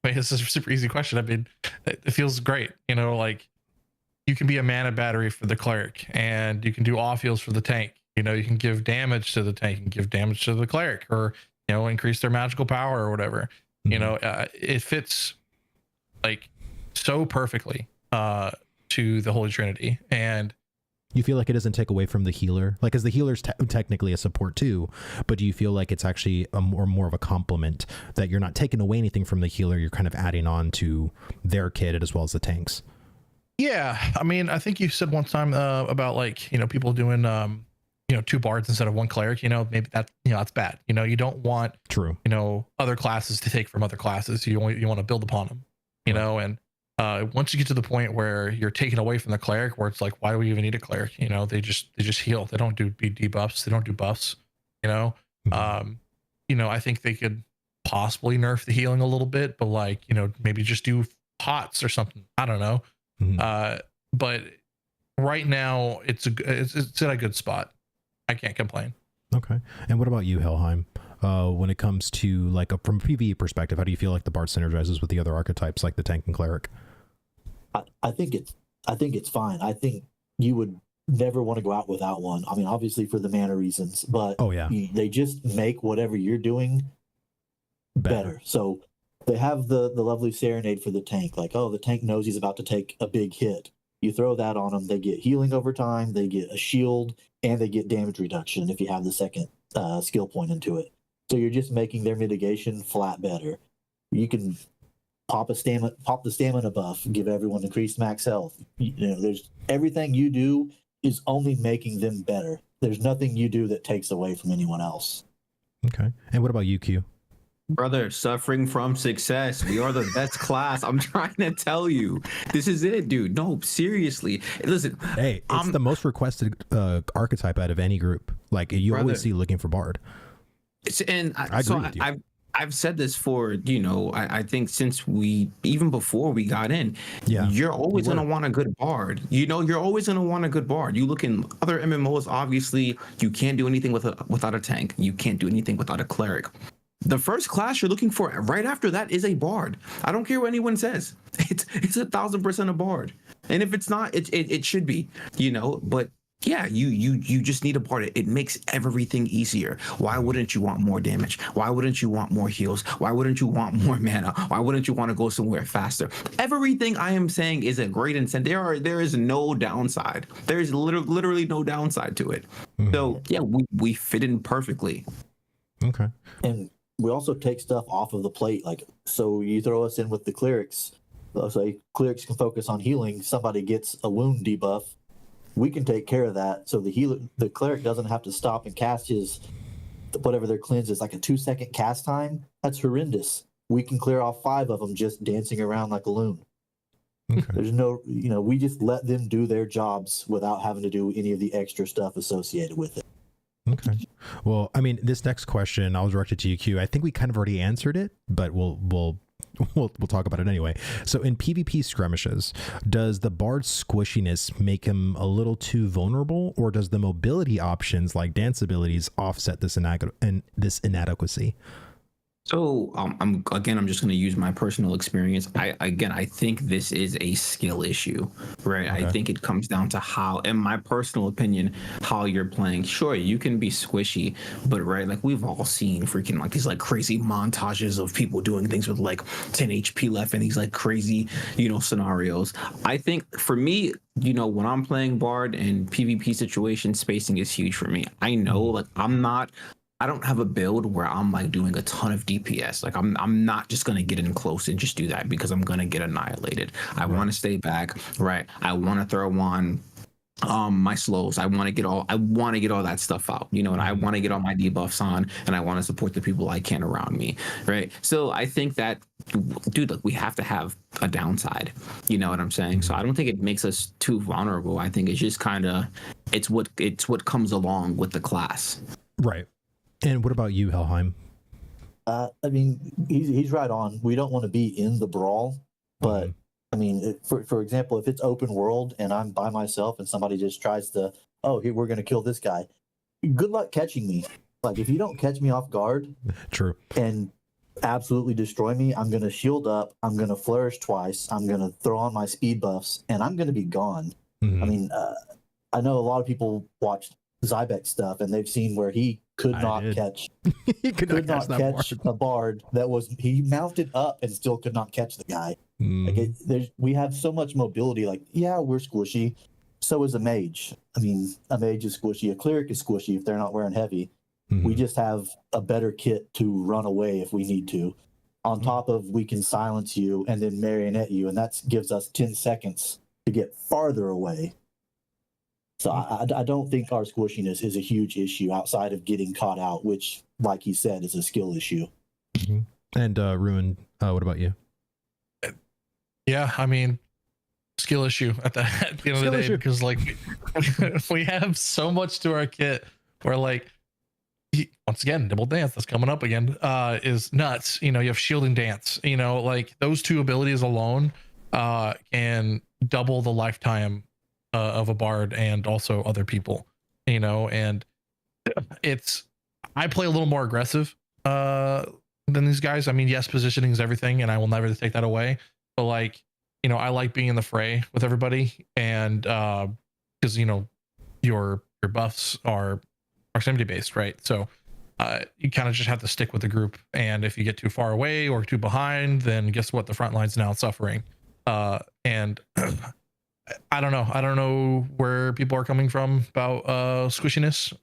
wait, this is a super easy question. I mean, it feels great. Like you can be a mana battery for the cleric, and you can do off heals for the tank. You can give damage to the tank and give damage to the cleric, or increase their magical power or whatever. It fits like so perfectly to the Holy Trinity. And you feel like it doesn't take away from the healer, like, as the healer's technically a support too, but do you feel like it's actually more of a complement, that you're not taking away anything from the healer, you're kind of adding on to their kit as well as the tanks? Yeah, I mean, I think you said one time about like people doing 2 bards instead of 1 cleric. Maybe that's bad. You don't want other classes to take from other classes. You want to build upon them. And once you get to the point where you're taken away from the cleric, where it's like, why do we even need a cleric? They just heal. They don't do debuffs. They don't do buffs. I think they could possibly nerf the healing a little bit, but like, maybe just do pots or something. I don't know. But right now it's at a good spot. I can't complain. Okay. And what about you, Helheim? When it comes to like from a PvE perspective, how do you feel like the bard synergizes with the other archetypes like the tank and cleric? I think it's fine. I think you would never want to go out without one. I mean, obviously for the mana reasons, but they just make whatever you're doing better. So they have the lovely serenade for the tank. Like, oh, the tank knows he's about to take a big hit. You throw that on them, they get healing over time, they get a shield, and they get damage reduction if you have the second skill point into it. So you're just making their mitigation flat better. You can pop the stamina buff, give everyone increased max health. There's everything you do is only making them better. There's nothing you do that takes away from anyone else. Okay. And what about you, Q? Brother, suffering from success. We are the best class. I'm trying to tell you. This is it, dude. No, seriously. Listen. Hey, it's the most requested archetype out of any group. Like, you always see looking for bard. I agree with you. I've said this for, I think since even before we got in, you're always going to want a good bard. You're always going to want a good bard. You look in other MMOs, obviously, you can't do anything without a tank. You can't do anything without a cleric. The first class you're looking for right after that is a bard. I don't care what anyone says. It's 1,000% a bard. And if it's not, it should be, but Yeah, you just need a bard. It makes everything easier. Why wouldn't you want more damage? Why wouldn't you want more heals? Why wouldn't you want more mana? Why wouldn't you want to go somewhere faster? Everything I am saying is a great incentive. There is no downside. There is literally no downside to it. So yeah, we fit in perfectly. Okay. And we also take stuff off of the plate. Like, so you throw us in with the clerics. Let's say clerics can focus on healing. Somebody gets a wound debuff. We can take care of that, so the cleric doesn't have to stop and cast his whatever their cleanse is, like a 2-second cast time. That's horrendous. We can clear off 5 of them just dancing around like a loon. Okay. There's no, we just let them do their jobs without having to do any of the extra stuff associated with it. Okay. Well, I mean, this next question I'll direct it to you, Q. I think we kind of already answered it, but we'll talk about it anyway. So in PvP skirmishes, does the bard's squishiness make him a little too vulnerable, or does the mobility options like dance abilities offset this inadequacy? So I'm just going to use my personal experience. I think this is a skill issue, right? Okay. I think it comes down to how, in my personal opinion, how you're playing. Sure, you can be squishy, but right, like we've all seen freaking like these like crazy montages of people doing things with like 10 HP left and these like crazy, scenarios. I think for me, when I'm playing Bard and PvP situation, spacing is huge for me. I know like I don't have a build where I'm like doing a ton of DPS. Like I'm not just gonna get in close and just do that because I'm gonna get annihilated. I want to stay back, right? I want to throw on my slows. I want to get all that stuff out, and I want to get all my debuffs on, and I want to support the people I can around me, right? So I think that, dude, look, we have to have a downside. You know what I'm saying? So I don't think it makes us too vulnerable. I think it's just kind of it's what comes along with the class, right? And what about you, Helheim? I mean, he's right on. We don't want to be in the brawl, but I mean, for example, if it's open world and I'm by myself and somebody just tries to, here, we're going to kill this guy. Good luck catching me. Like, if you don't catch me off guard, true, and absolutely destroy me, I'm going to shield up. I'm going to flourish twice. I'm going to throw on my speed buffs, and I'm going to be gone. I mean, I know a lot of people watch Zybex stuff, and they've seen where he could not catch a bard that he mounted up and still could not catch the guy. We have so much mobility. Like, yeah, we're squishy. So is a mage. I mean, a mage is squishy. A cleric is squishy if they're not wearing heavy. We just have a better kit to run away if we need to. On top of, we can silence you and then marionette you, and that gives us 10 seconds to get farther away. So I don't think our squishiness is a huge issue outside of getting caught out, which, like he said, is a skill issue. And Ruin, what about you? Yeah, I mean, skill issue at the end of the day, because like we have so much to our kit where like, once again, Nibble Dance that's coming up again is nuts. You have shielding dance, like those 2 abilities alone can double the lifetime of a bard and also other people, and I play a little more aggressive than these guys. I mean, yes, positioning is everything, and I will never take that away. But like, I like being in the fray with everybody, and because your buffs are proximity based, right? So you kind of just have to stick with the group, and if you get too far away or too behind, then guess what? The front line's now suffering, and I don't know where people are coming from about squishiness,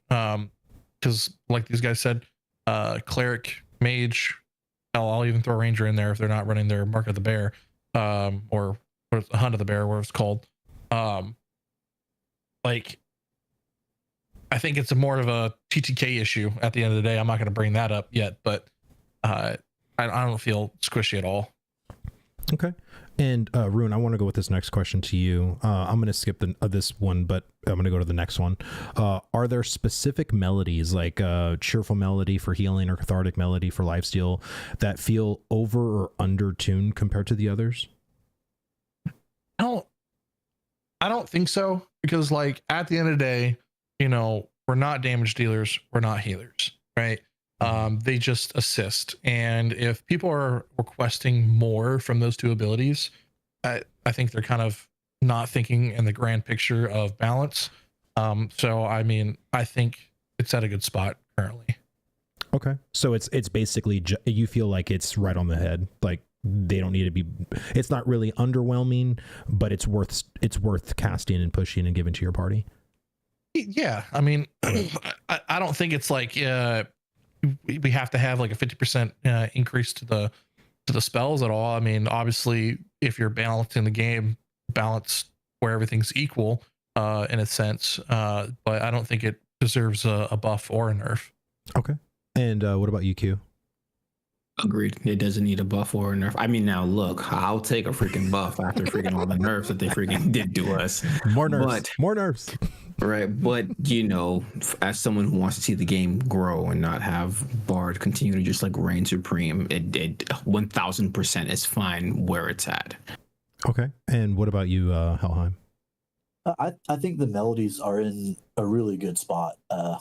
because like these guys said, cleric, mage, I'll even throw ranger in there if they're not running their Mark of the Bear, or Hunt of the Bear, whatever it's called. Like, I think it's more of a TTK issue at the end of the day. I'm not going to bring that up yet, but I don't feel squishy at all. Okay. And Ruin, I want to go with this next question to you. I'm going to skip this one, but I'm going to go to the next one. Are there specific melodies, like cheerful melody for healing or cathartic melody for lifesteal, that feel over or under tuned compared to the others? I don't think so, because like at the end of the day, we're not damage dealers, we're not healers, right? They just assist. And if people are requesting more from those 2 abilities, I think they're kind of not thinking in the grand picture of balance. So I mean, I think it's at a good spot currently. Okay, so it's basically you feel like it's right on the head. Like they don't need to be. It's not really underwhelming, but it's worth casting and pushing and giving to your party. Yeah, I mean, I don't think it's like we have to have like a 50% increase to the spells at all. I mean, obviously, if you're balancing the game, balance where everything's equal in a sense, but I don't think it deserves a buff or a nerf. Okay. And what about you, Q? Agreed. It doesn't need a buff or a nerf. I mean, now look, I'll take a freaking buff after freaking all the nerfs that they freaking did to us. More nerfs. More nerfs. Right. But, you know, as someone who wants to see the game grow and not have Bard continue to just like reign supreme, it 1000% is fine where it's at. Okay. And what about you, Helheim? I think the melodies are in a really good spot. I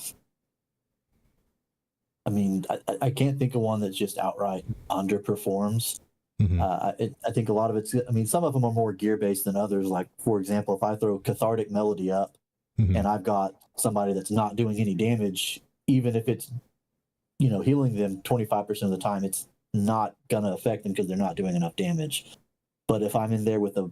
mean, I can't think of one that just outright underperforms. Mm-hmm. I think a lot of it's, I mean, some of them are more gear-based than others. Like, for example, if I throw Cathartic Melody up mm-hmm. and I've got somebody that's not doing any damage, even if it's, you know, healing them 25% of the time, it's not going to affect them because they're not doing enough damage. But if I'm in there with a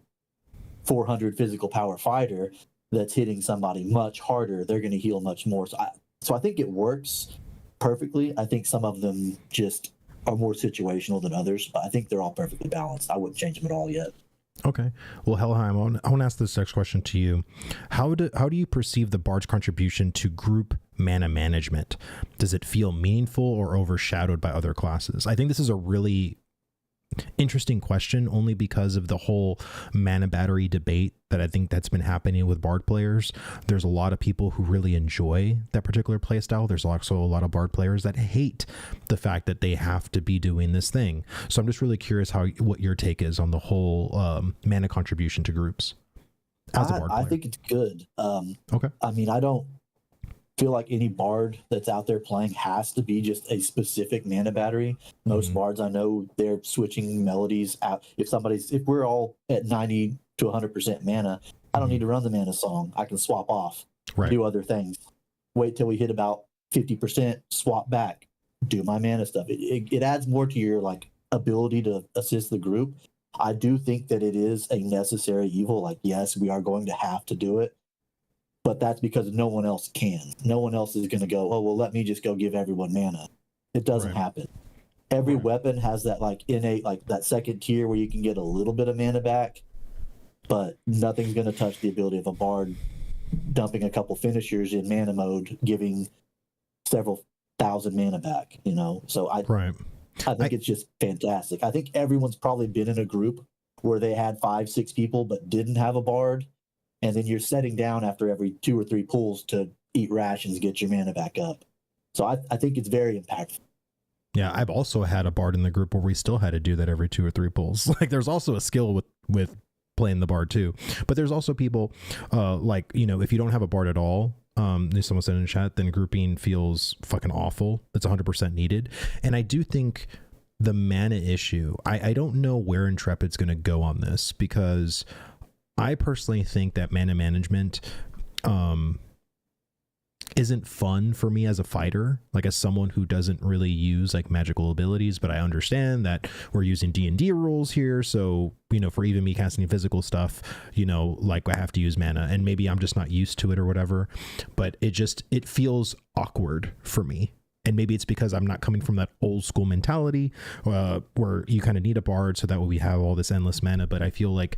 400 physical power fighter that's hitting somebody much harder, they're going to heal much more. So I think it works perfectly. I think some of them just are more situational than others, but I think they're all perfectly balanced. I wouldn't change them at all yet. Okay. Well, Helheim, I want to ask this next question to you. How do you perceive the Bard's contribution to group mana management? Does it feel meaningful or overshadowed by other classes? I think this is a really interesting question, only because of the whole mana battery debate that I think that's been happening with Bard players. There's a lot of people who really enjoy that particular playstyle. There's also a lot of Bard players that hate the fact that they have to be doing this thing. So I'm just really curious what your take is on the whole mana contribution to groups as a Bard player. I think it's good. Okay. I mean, I don't feel like any Bard that's out there playing has to be just a specific mana battery. Most Bards I know, they're switching melodies out. If we're all at 90 to 100% mana, I don't need to run the mana song. I can swap off, do other things. Wait till we hit about 50%, swap back, do my mana stuff. It adds more to your like ability to assist the group. I do think that it is a necessary evil. Like, yes, we are going to have to do it, but that's because no one else can. No one else is going to go, oh, well, let me just go give everyone mana. It doesn't happen. Every weapon has that like innate, like that second tier where you can get a little bit of mana back, but nothing's going to touch the ability of a Bard dumping a couple finishers in mana mode, giving several thousand mana back, you know? So I think it's just fantastic. I think everyone's probably been in a group where they had 5-6 people but didn't have a Bard, and then you're setting down after every 2 or 3 pulls to eat rations, get your mana back up. So I think it's very impactful. Yeah, I've also had a Bard in the group where we still had to do that every 2 or 3 pulls. Like, there's also a skill with playing the Bard too. But there's also people like, you know, if you don't have a Bard at all, there's someone said in the chat, then grouping feels fucking awful. It's 100% needed. And I do think the mana issue, I don't know where Intrepid's going to go on this, because I personally think that mana management isn't fun for me as a fighter, like as someone who doesn't really use like magical abilities. But I understand that we're using D&D rules here, so, you know, for even me casting physical stuff, you know, like I have to use mana, and maybe I'm just not used to it or whatever, but it feels awkward for me. And maybe it's because I'm not coming from that old school mentality where you kind of need a Bard so that way we have all this endless mana. But I feel like,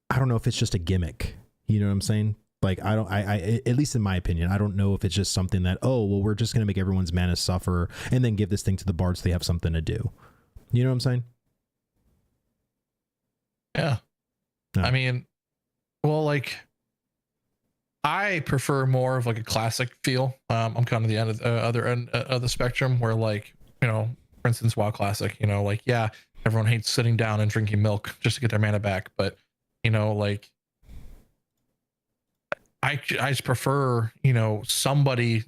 I don't know if it's just a gimmick, you know what I'm saying? Like, I at least in my opinion, I don't know if it's just something that, oh, well, we're just going to make everyone's mana suffer and then give this thing to the Bards so they have something to do. You know what I'm saying? Yeah. No. I mean, well, like, I prefer more of like a classic feel. I'm kind of the end of the other end of the spectrum where, like, you know, for instance, WoW Classic, you know, like, yeah, everyone hates sitting down and drinking milk just to get their mana back. But, you know, like, I just prefer, you know, somebody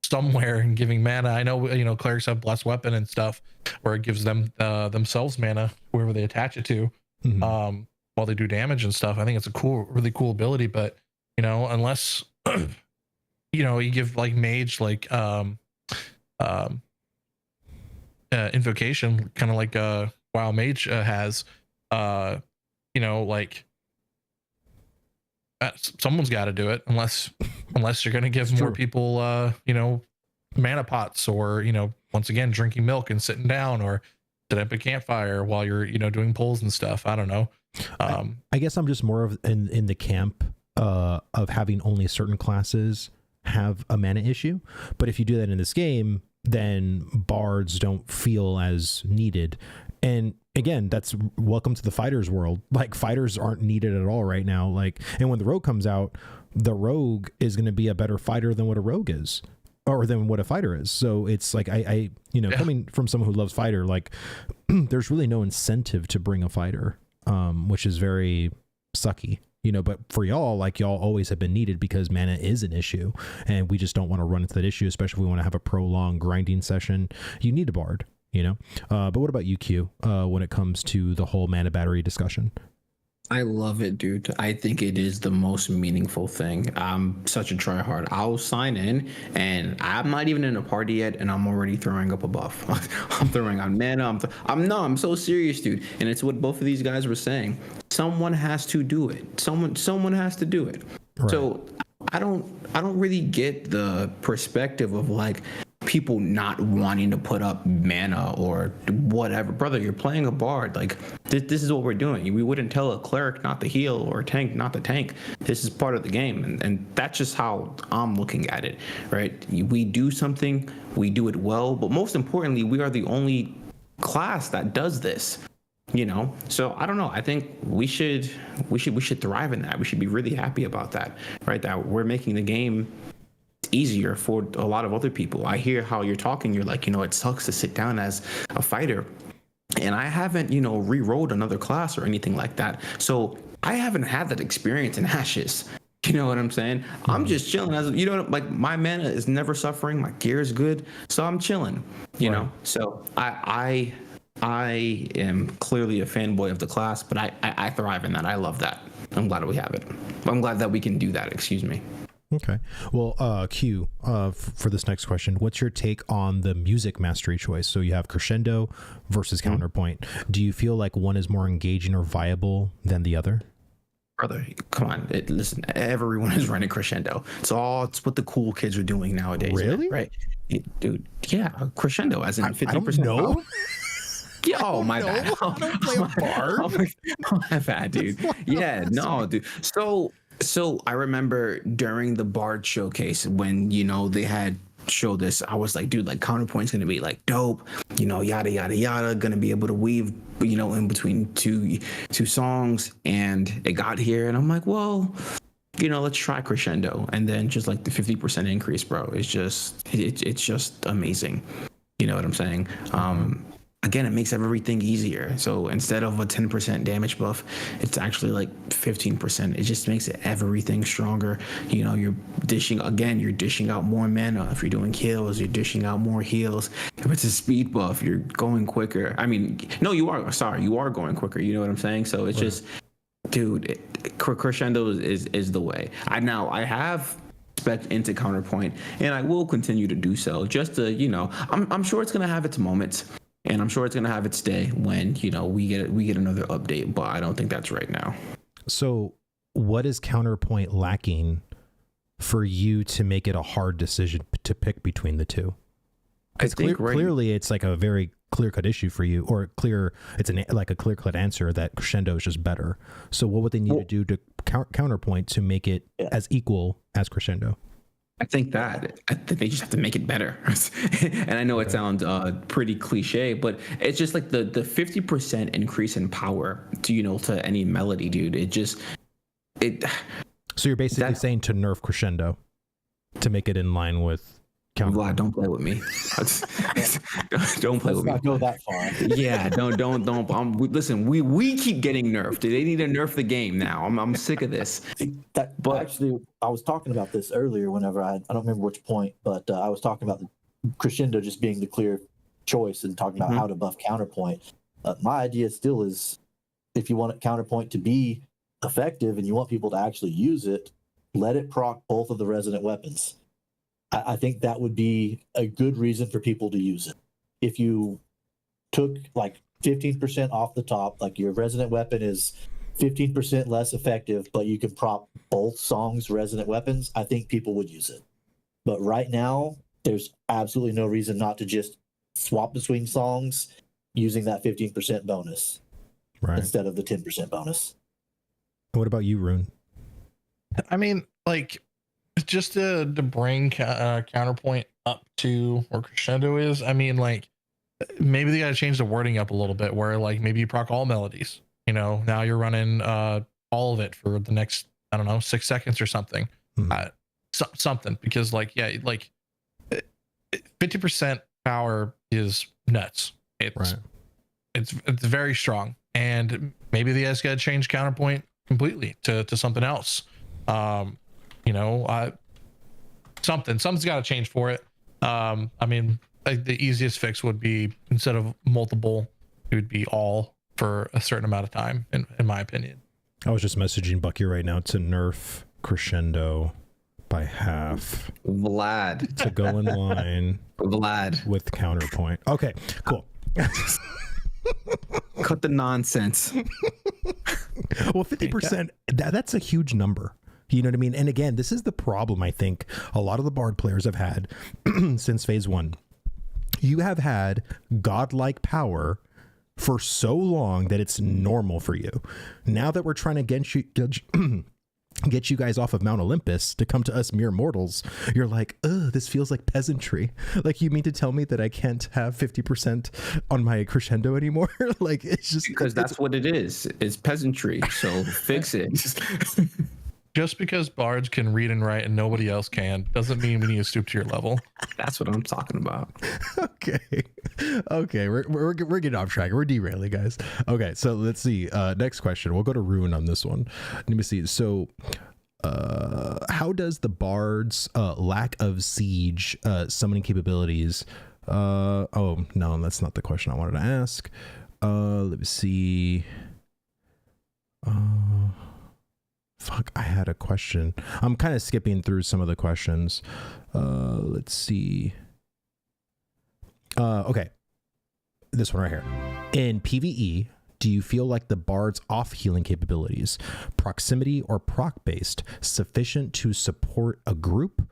somewhere and giving mana. I know, you know, clerics have blessed weapon and stuff where it gives them themselves mana, whoever they attach it to, while they do damage and stuff. I think it's a really cool ability, but unless you give like mage like invocation, kind of like WoW mage has, like someone's got to do it, unless you're going to give more people mana pots, or once again drinking milk and sitting down, or set up a campfire while you're doing polls and stuff. I don't know. I guess I'm just more of in the camp of having only certain classes have a mana issue, but if you do that in this game, then bards don't feel as needed. And again, that's welcome to the fighters world. Like, fighters aren't needed at all right now. Like, and when the rogue comes out, the rogue is going to be a better fighter than what a rogue is, or than what a fighter is. So it's like, I coming from someone who loves fighter, like there's really no incentive to bring a fighter, which is very sucky. But for y'all, like, y'all always have been needed because mana is an issue, and we just don't want to run into that issue, especially if we want to have a prolonged grinding session. You need a bard, but what about you, Q, when it comes to the whole mana battery discussion? I love it, dude. I think it is the most meaningful thing. I'm such a tryhard. I'll sign in, and I'm not even in a party yet, and I'm already throwing up a buff. I'm throwing on mana. I'm so serious, dude. And it's what both of these guys were saying. Someone has to do it. Someone has to do it. Right. So I don't really get the perspective of like people not wanting to put up mana or whatever. Brother, you're playing a bard. Like, this is what we're doing. We wouldn't tell a cleric not to heal or a tank not to tank. This is part of the game, and that's just how I'm looking at it, right? We do something, we do it well, but most importantly, we are the only class that does this. So I don't know. I think we should thrive in that. We should be really happy about that, right? That we're making the game easier for a lot of other people. I hear how you're talking. You're like, it sucks to sit down as a fighter, and I haven't, re-rolled another class or anything like that. So I haven't had that experience in Ashes. You know what I'm saying? I'm just chilling as like my mana is never suffering. My gear is good, so I'm chilling. So I am clearly a fanboy of the class, but I thrive in that. I love that. I'm glad we have it. I'm glad that we can do that. Excuse me. Okay. Well, Q, for this next question, what's your take on the music mastery choice? So you have crescendo versus counterpoint. Do you feel like one is more engaging or viable than the other? Brother, come on. Listen, everyone is running crescendo. It's what the cool kids are doing nowadays. Really? Right? Dude, yeah. Crescendo as in 50%. I don't know. Yeah, oh, my bad. I don't play a bard. My bad, dude. Yeah, no, dude. So I remember during the Bard showcase when, they had showed this, I was like, dude, like counterpoint's gonna be like dope, yada yada yada, gonna be able to weave, in between two songs, and it got here, and I'm like, well, let's try crescendo, and then just like the 50% increase, bro, it's just amazing. You know what I'm saying? Again, it makes everything easier. So instead of a 10% damage buff, it's actually like 15%. It just makes everything stronger. You're dishing out more mana. If you're doing heals, you're dishing out more heals. If it's a speed buff, you're going quicker. I mean, no, you are going quicker. You know what I'm saying? So it's just, dude, crescendo is the way. I have spec into counterpoint, and I will continue to do so. Just to, I'm sure it's gonna have its moments. And I'm sure it's going to have its day when, we get another update, but I don't think that's right now. So what is counterpoint lacking for you to make it a hard decision to pick between the two? Because clearly it's like a very clear-cut issue for you, or it's like a clear-cut answer that crescendo is just better. So what would they need to do to counterpoint to make it as equal as crescendo? I think they just have to make it better. And I know it sounds pretty cliche, but it's just like the 50% increase in power to any melody, dude. So you're basically saying to nerf crescendo to make it in line with Vlad, don't play with me. Don't play with me. Not go that far. Yeah, don't. Listen, we keep getting nerfed. They need to nerf the game now. I'm sick of this. Actually, I was talking about this earlier. Whenever I don't remember which point, but I was talking about the crescendo just being the clear choice and talking about how to buff counterpoint. My idea still is, if you want counterpoint to be effective and you want people to actually use it, let it proc both of the resident weapons. I think that would be a good reason for people to use it. If you took like 15% off the top, like your resident weapon is 15% less effective, but you can prop both songs' resident weapons, I think people would use it. But right now, there's absolutely no reason not to just swap between songs using that 15% bonus instead of the 10% bonus. What about you, Rune? I mean, like, just to bring counterpoint up to where crescendo is, I mean, like, maybe they got to change the wording up a little bit where, like, maybe you proc all melodies. You know, now you're running all of it for the next, I don't know, 6 seconds or something. Something, because, like, yeah, like 50% power is nuts. It's very strong, and maybe they just got to change counterpoint completely to something else. You know, something's got to change for it. I mean, like, the easiest fix would be, instead of multiple, it would be all for a certain amount of time, in my opinion. I was just messaging Bucky right now to nerf crescendo by half. Vlad. To go in line. Vlad. With counterpoint. Okay, cool. Cut the nonsense. Well, 50%, that's a huge number. You know what I mean? And again, this is the problem I think a lot of the Bard players have had since phase 1. You have had godlike power for so long that it's normal for you. Now that we're trying to get you guys off of Mount Olympus to come to us mere mortals, you're like, ugh, this feels like peasantry. Like, you mean to tell me that I can't have 50% on my crescendo anymore? Like, it's just because that's what it is. It's peasantry. So fix it. Just because bards can read and write and nobody else can doesn't mean we need to stoop to your level. That's what I'm talking about. Okay, we're getting off track. We're derailing, guys. Okay, so let's see. Next question. We'll go to Rune on this one. Let me see. So, how does the bard's lack of siege summoning capabilities? Oh no, that's not the question I wanted to ask. Let me see. Fuck, I had a question. I'm kind of skipping through some of the questions. Let's see. Okay. This one right here. In PvE, do you feel like the bard's off healing capabilities, proximity or proc based, sufficient to support a group,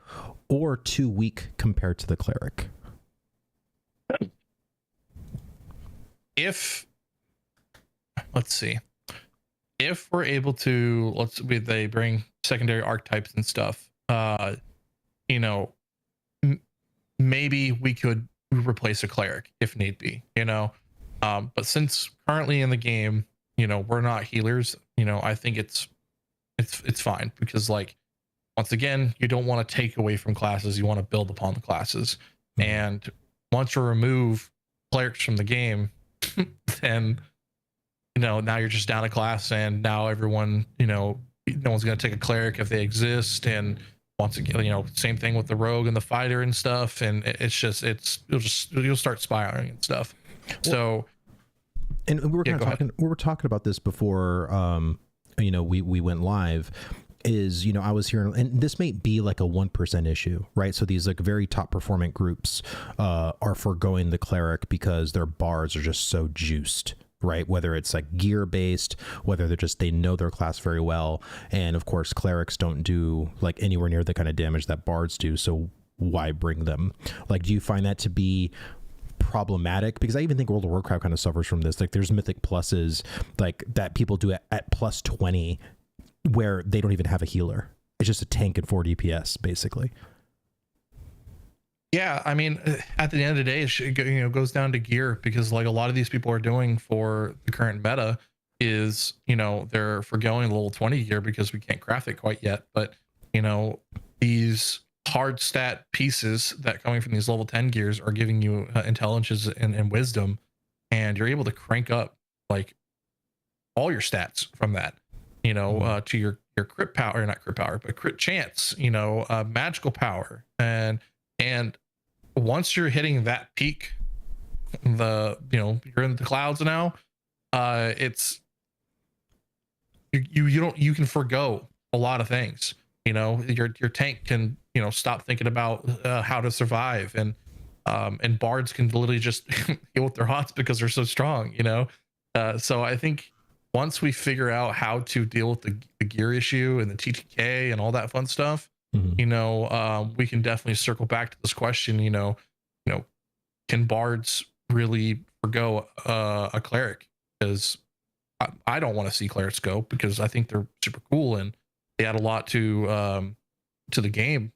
or too weak compared to the cleric? Let's see. If we're able to, they bring secondary archetypes and stuff, you know, maybe we could replace a cleric if need be, you know. But since currently in the game, you know, we're not healers, you know, I think it's fine, because, like, once again, you don't want to take away from classes, you want to build upon the classes. And once you remove clerics from the game, then, you know, now you're just down a class, and now everyone, you know, no one's going to take a cleric if they exist. And once again, you know, same thing with the rogue and the fighter and stuff. And you'll start spiraling and stuff. So, and we were talking about this before, you know, we went live. Is, you know, I was hearing, and this may be like a 1% issue, right? So these like very top performing groups are foregoing the cleric because their bards are just so juiced, right? Whether it's like gear based, whether they know their class very well. And of course, clerics don't do like anywhere near the kind of damage that bards do. So why bring them? Like, do you find that to be problematic? Because I even think World of Warcraft kind of suffers from this. Like, there's mythic pluses like that people do at plus 20 where they don't even have a healer. It's just a tank and 4 DPS basically. Yeah, I mean, at the end of the day, it goes down to gear, because like a lot of these people are doing for the current meta is, you know, they're forgoing level 20 gear because we can't craft it quite yet. But, you know, these hard stat pieces that coming from these level 10 gears are giving you intelligence and wisdom, and you're able to crank up like all your stats from that, you know, to your crit power, not crit power, but crit chance, you know, magical power. And once you're hitting that peak, you know, you're in the clouds now, it's you can forgo a lot of things. your tank can stop thinking about how to survive, and bards can literally just heal with their hots because they're so strong. So I think once we figure out how to deal with the gear issue and the TTK and all that fun stuff, we can definitely circle back to this question. Can bards really forgo a cleric? Because I don't want to see clerics go, because I think they're super cool and they add a lot to the game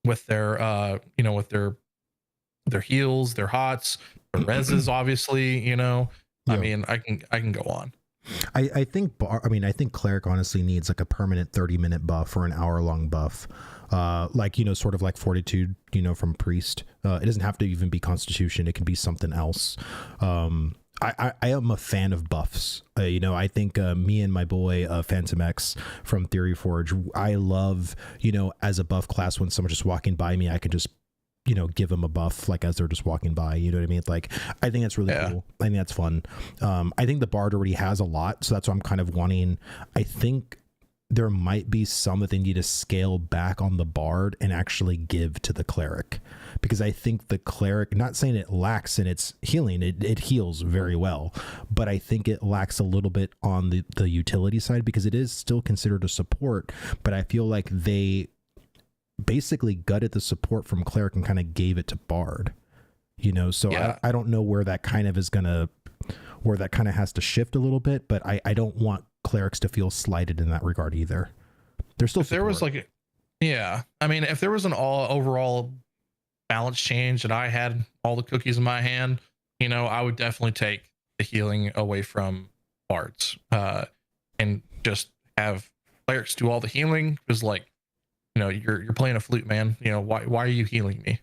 with their with their heals, their hots, their reses, obviously. I mean, I can go on. I think cleric honestly needs like a permanent 30-minute buff or an hour-long buff, sort of like fortitude, from priest. It doesn't have to even be constitution. It can be something else. I am a fan of buffs. I think me and my boy Phantom X from Theory Forge, I love, as a buff class, when someone's just walking by me, I can just give them a buff, like as they're just walking by, you know what I mean? Like, I think that's really cool. I think that's fun. I think the bard already has a lot, so that's what I'm kind of wanting. I think there might be some that they need to scale back on the bard and actually give to the cleric, because I think the cleric, not saying it lacks in its healing, it heals very well, but I think it lacks a little bit on the utility side, because it is still considered a support, but I feel like they basically gutted the support from cleric and kind of gave it to bard, so yeah. I don't know where that kind of has to shift a little bit, but I don't want clerics to feel slighted in that regard either. They're still, if there was like, I mean, if there was an overall balance change and I had all the cookies in my hand, I would definitely take the healing away from bards, and just have clerics do all the healing, because like, you're playing a flute, man. Why are you healing me?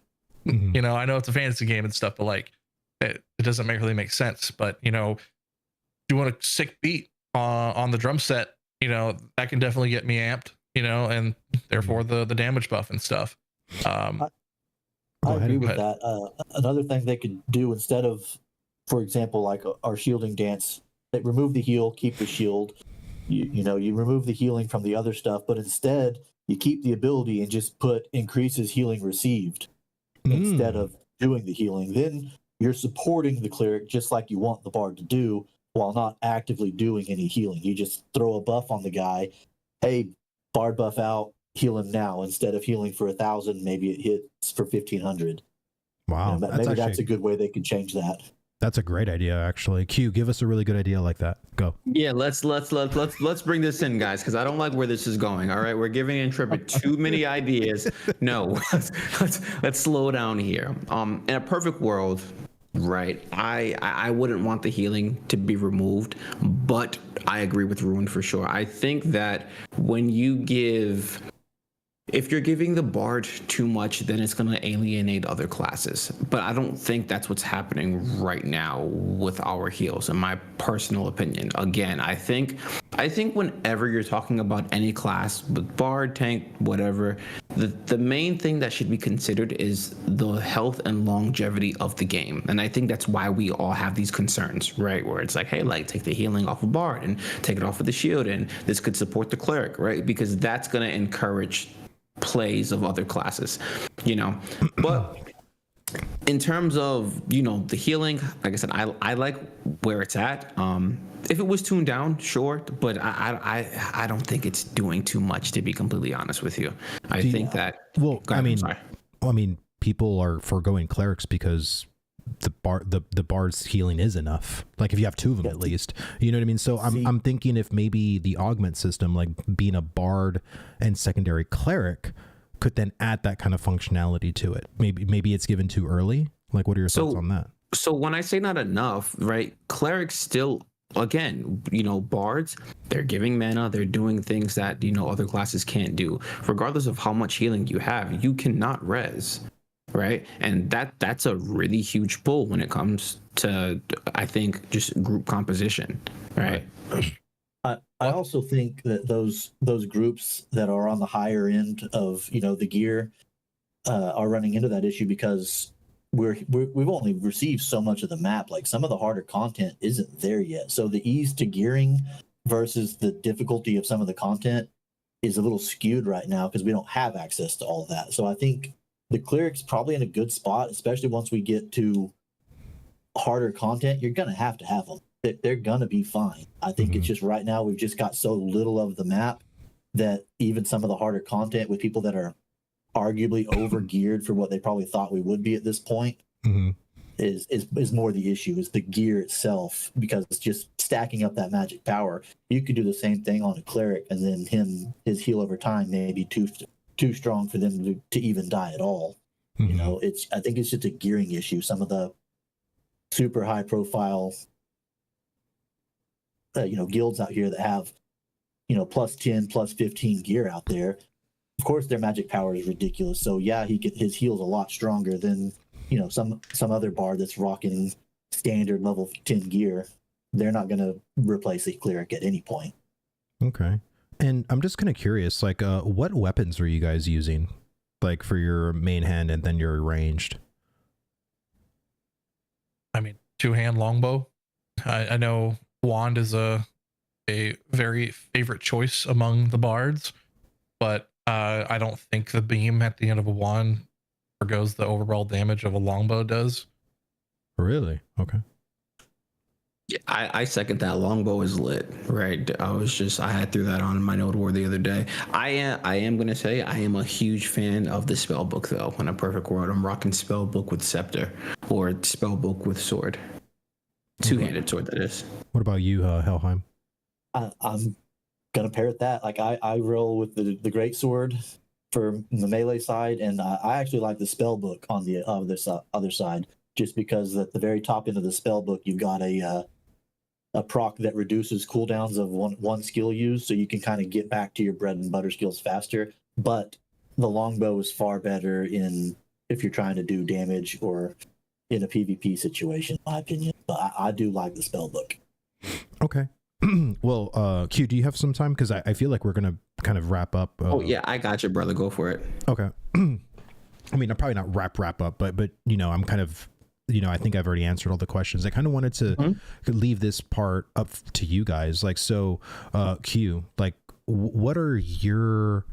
Mm-hmm. I know it's a fantasy game and stuff, but like, it doesn't really make sense. But you want a sick beat on the drum set, that can definitely get me amped, and therefore the damage buff and stuff. I agree with that. Another thing they could do, instead of, for example, like our shielding dance, they remove the heal, keep the shield. You remove the healing from the other stuff, but instead you keep the ability and just put increases healing received instead of doing the healing. Then you're supporting the cleric just like you want the bard to do, while not actively doing any healing. You just throw a buff on the guy. Hey, bard buff out, heal him now. Instead of healing for 1,000, maybe it hits for 1,500. Wow, maybe that's a good way they could change that. That's a great idea, actually. Q, give us a really good idea like that. Go. Yeah, let's bring this in, guys, because I don't like where this is going. All right, we're giving Intrepid too many ideas. No, let's slow down here. In a perfect world, right, I wouldn't want the healing to be removed, but I agree with Ruin for sure. I think that if you're giving the bard too much, then it's going to alienate other classes. But I don't think that's what's happening right now with our heals, in my personal opinion. Again, I think whenever you're talking about any class, with bard, tank, whatever, the main thing that should be considered is the health and longevity of the game. And I think that's why we all have these concerns, right? Where it's like, hey, like, take the healing off of bard and take it off of the shield, and this could support the cleric, right? Because that's going to encourage plays of other classes, but in terms of the healing, like I said, I like where it's at. If it was tuned down, sure, but I don't think it's doing too much, to be completely honest with you. I think that, well, I mean people are foregoing clerics because the bard's healing is enough. Like, if you have two of them, at least, you know what I mean? So I'm thinking if maybe the augment system, like being a bard and secondary cleric, could then add that kind of functionality to it. Maybe it's given too early. Like, what are your thoughts on that? So when I say not enough, right, clerics still, again, bards, they're giving mana, they're doing things that other classes can't do. Regardless of how much healing you have, you cannot res. Right. And that's a really huge pull when it comes to, I think, just group composition. Right. I also think that those groups that are on the higher end of, the gear are running into that issue, because we've only received so much of the map. Like, some of the harder content isn't there yet. So the ease to gearing versus the difficulty of some of the content is a little skewed right now because we don't have access to all of that. So I think the cleric's probably in a good spot, especially once we get to harder content. You're gonna have to have them. They're gonna be fine. I think it's just right now we've just got so little of the map that even some of the harder content with people that are arguably over geared for what they probably thought we would be at this point is more the issue, is the gear itself, because it's just stacking up that magic power. You could do the same thing on a cleric, and then his heal over time may be too strong for them to even die at all. You know, I think it's just a gearing issue. Some of the super high profile guilds out here that have plus 10 plus 15 gear out there, of course their magic power is ridiculous. So yeah, his heal's a lot stronger than some other bard that's rocking standard level 10 gear. They're not going to replace a cleric at any point. Okay. And I'm just kind of curious, like, what weapons are you guys using, like, for your main hand and then your ranged? I mean, 2-hand longbow. I know wand is a very favorite choice among the bards, but I don't think the beam at the end of a wand forgoes the overall damage of a longbow does. Really? Okay. Yeah, I second that. Longbow is lit, right? I threw that on in my note board the other day. I am gonna say I am a huge fan of the spell book though. In a perfect world, I'm rocking spell book with scepter or spell book with sword, two-handed sword that is. What about you, Helheim? I'm gonna pair with that. Like I roll with the great sword for the melee side, and I actually like the spell book on the other side, just because at the very top end of the spell book you've got a proc that reduces cooldowns of one skill used, so you can kind of get back to your bread and butter skills faster. But the longbow is far better if you're trying to do damage or in a PvP situation, in my opinion. But I do like the spell book. Okay. Well, Q, do you have some time? Because I feel like we're gonna kind of wrap up. Oh yeah, I got you, brother. Go for it. Okay. I mean, I'm probably not wrap up, but I'm kind of, I think I've already answered all the questions. I kind of wanted to leave this part up to you guys. Like, so, Q, like, what are your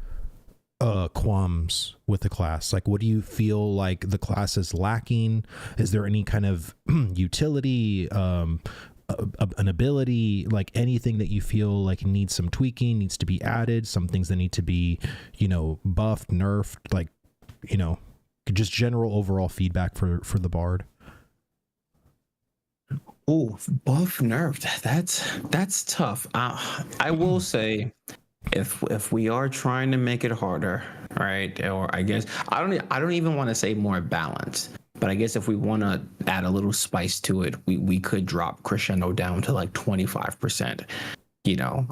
qualms with the class? Like, what do you feel like the class is lacking? Is there any kind of utility, an ability, like anything that you feel like needs some tweaking, needs to be added, some things that need to be, buffed, nerfed, like, just general overall feedback for the bard? Oh, buff nerfed. That's tough. I will say, if we are trying to make it harder, right? Or I guess I don't even want to say more balance, but I guess if we want to add a little spice to it, we could drop crescendo down to like 25%.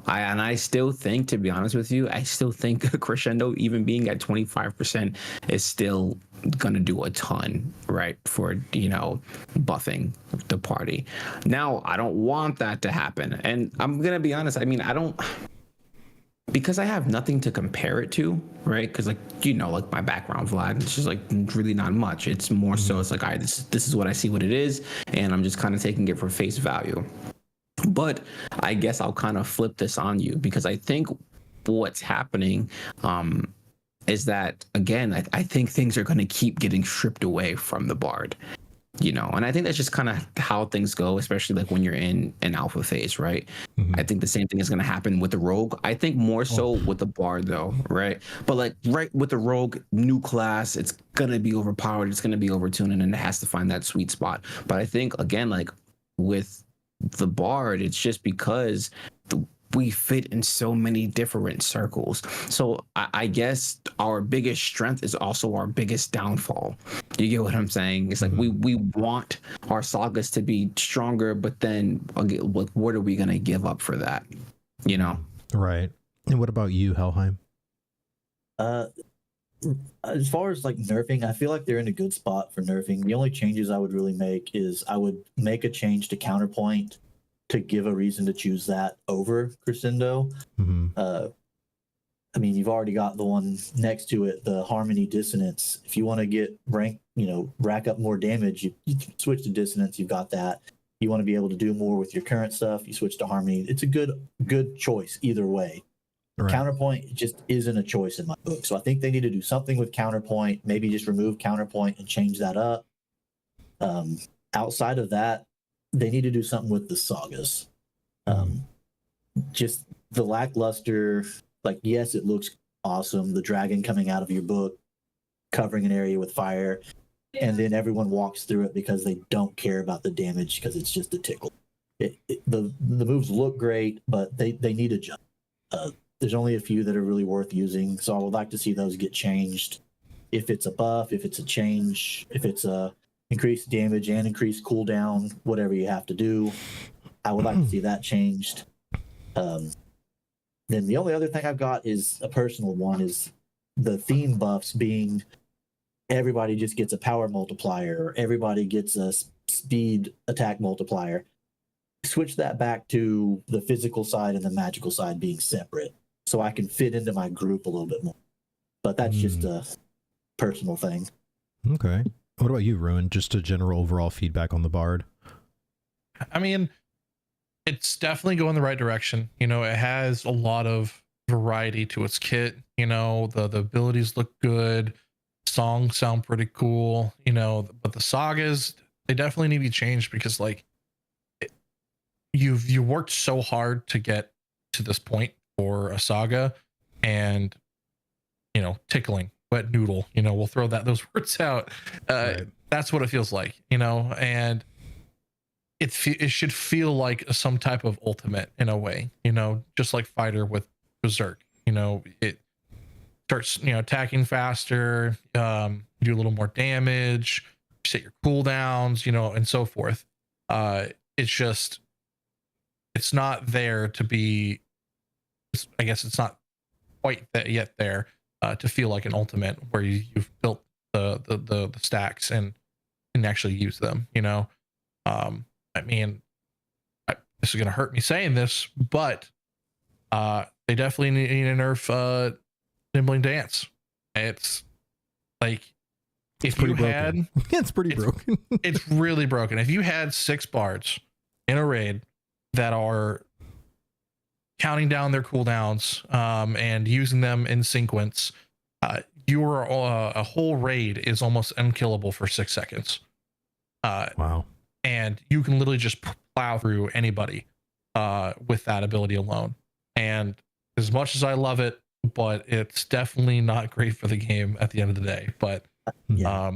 I still think, to be honest with you, I still think crescendo even being at 25% is still gonna do a ton, right, for buffing the party. Now I don't want that to happen, and I'm gonna be honest, I mean, I don't, because I have nothing to compare it to, right? Because like my background, Vlad, it's just like really not much. It's more so it's like, all right, this is what I see what it is, and I'm just kind of taking it for face value. But I guess I'll kind of flip this on you, because I think what's happening is that, again, I think things are going to keep getting stripped away from the bard, and I think that's just kind of how things go, especially like when you're in an alpha phase, right? I think the same thing is going to happen with the rogue. I think more so with the bard though, right? But like right with the rogue, new class, it's going to be overpowered, it's going to be overtuned, and it has to find that sweet spot. But I think, again, like with the bard, it's just because we fit in so many different circles. So I guess our biggest strength is also our biggest downfall. You get what I'm saying? It's like we want our sagas to be stronger, but then what are we going to give up for that? Right. And what about you, Helheim? As far as like nerfing, I feel like they're in a good spot for nerfing. The only changes I would really make is I would make a change to counterpoint to give a reason to choose that over crescendo. I mean, you've already got the one next to it, the harmony dissonance. If you want to get rack up more damage, you switch to dissonance. You've got that. You want to be able to do more with your current stuff, you switch to harmony. It's a good choice either way. Right. Counterpoint just isn't a choice in my book. So I think they need to do something with counterpoint, maybe just remove counterpoint and change that up. Outside of that, they need to do something with the sagas. Just the lackluster, like, yes, it looks awesome. The dragon coming out of your book, covering an area with fire, and then everyone walks through it because they don't care about the damage because it's just a tickle. The moves look great, but they need a jump. There's only a few that are really worth using, so I would like to see those get changed. If it's a buff, if it's a change, if it's a increased damage and increased cooldown, whatever you have to do, I would like to see that changed. Then the only other thing I've got is a personal one, is the theme buffs being everybody just gets a power multiplier, or everybody gets a speed attack multiplier. Switch that back to the physical side and the magical side being separate, so I can fit into my group a little bit more. But that's just a personal thing. Okay. What about you, Ruin? Just a general overall feedback on the Bard. I mean, it's definitely going the right direction. You know, it has a lot of variety to its kit. You know, the abilities look good. Songs sound pretty cool. You know, but the sagas, they definitely need to be changed because, like, you worked so hard to get to this point for a saga, and, you know, tickling, wet noodle, you know, we'll throw those words out. Right. That's what it feels like, you know, and it should feel like some type of ultimate in a way, you know, just like Fighter with Berserk. You know, it starts, you know, attacking faster, do a little more damage, set your cooldowns, you know, and so forth. It's just, it's not there to be, I guess it's not quite yet there to feel like an ultimate where you've built the stacks and can actually use them, you know. I mean, this is going to hurt me saying this, but they definitely need to nerf Nimbling Dance. It's like, if you had, it's pretty broken. It's really broken. If you had 6 bards in a raid that are counting down their cooldowns and using them in sequence, your a whole raid is almost unkillable for 6 seconds. Wow. And you can literally just plow through anybody with that ability alone. And as much as I love it, but it's definitely not great for the game at the end of the day. But yeah,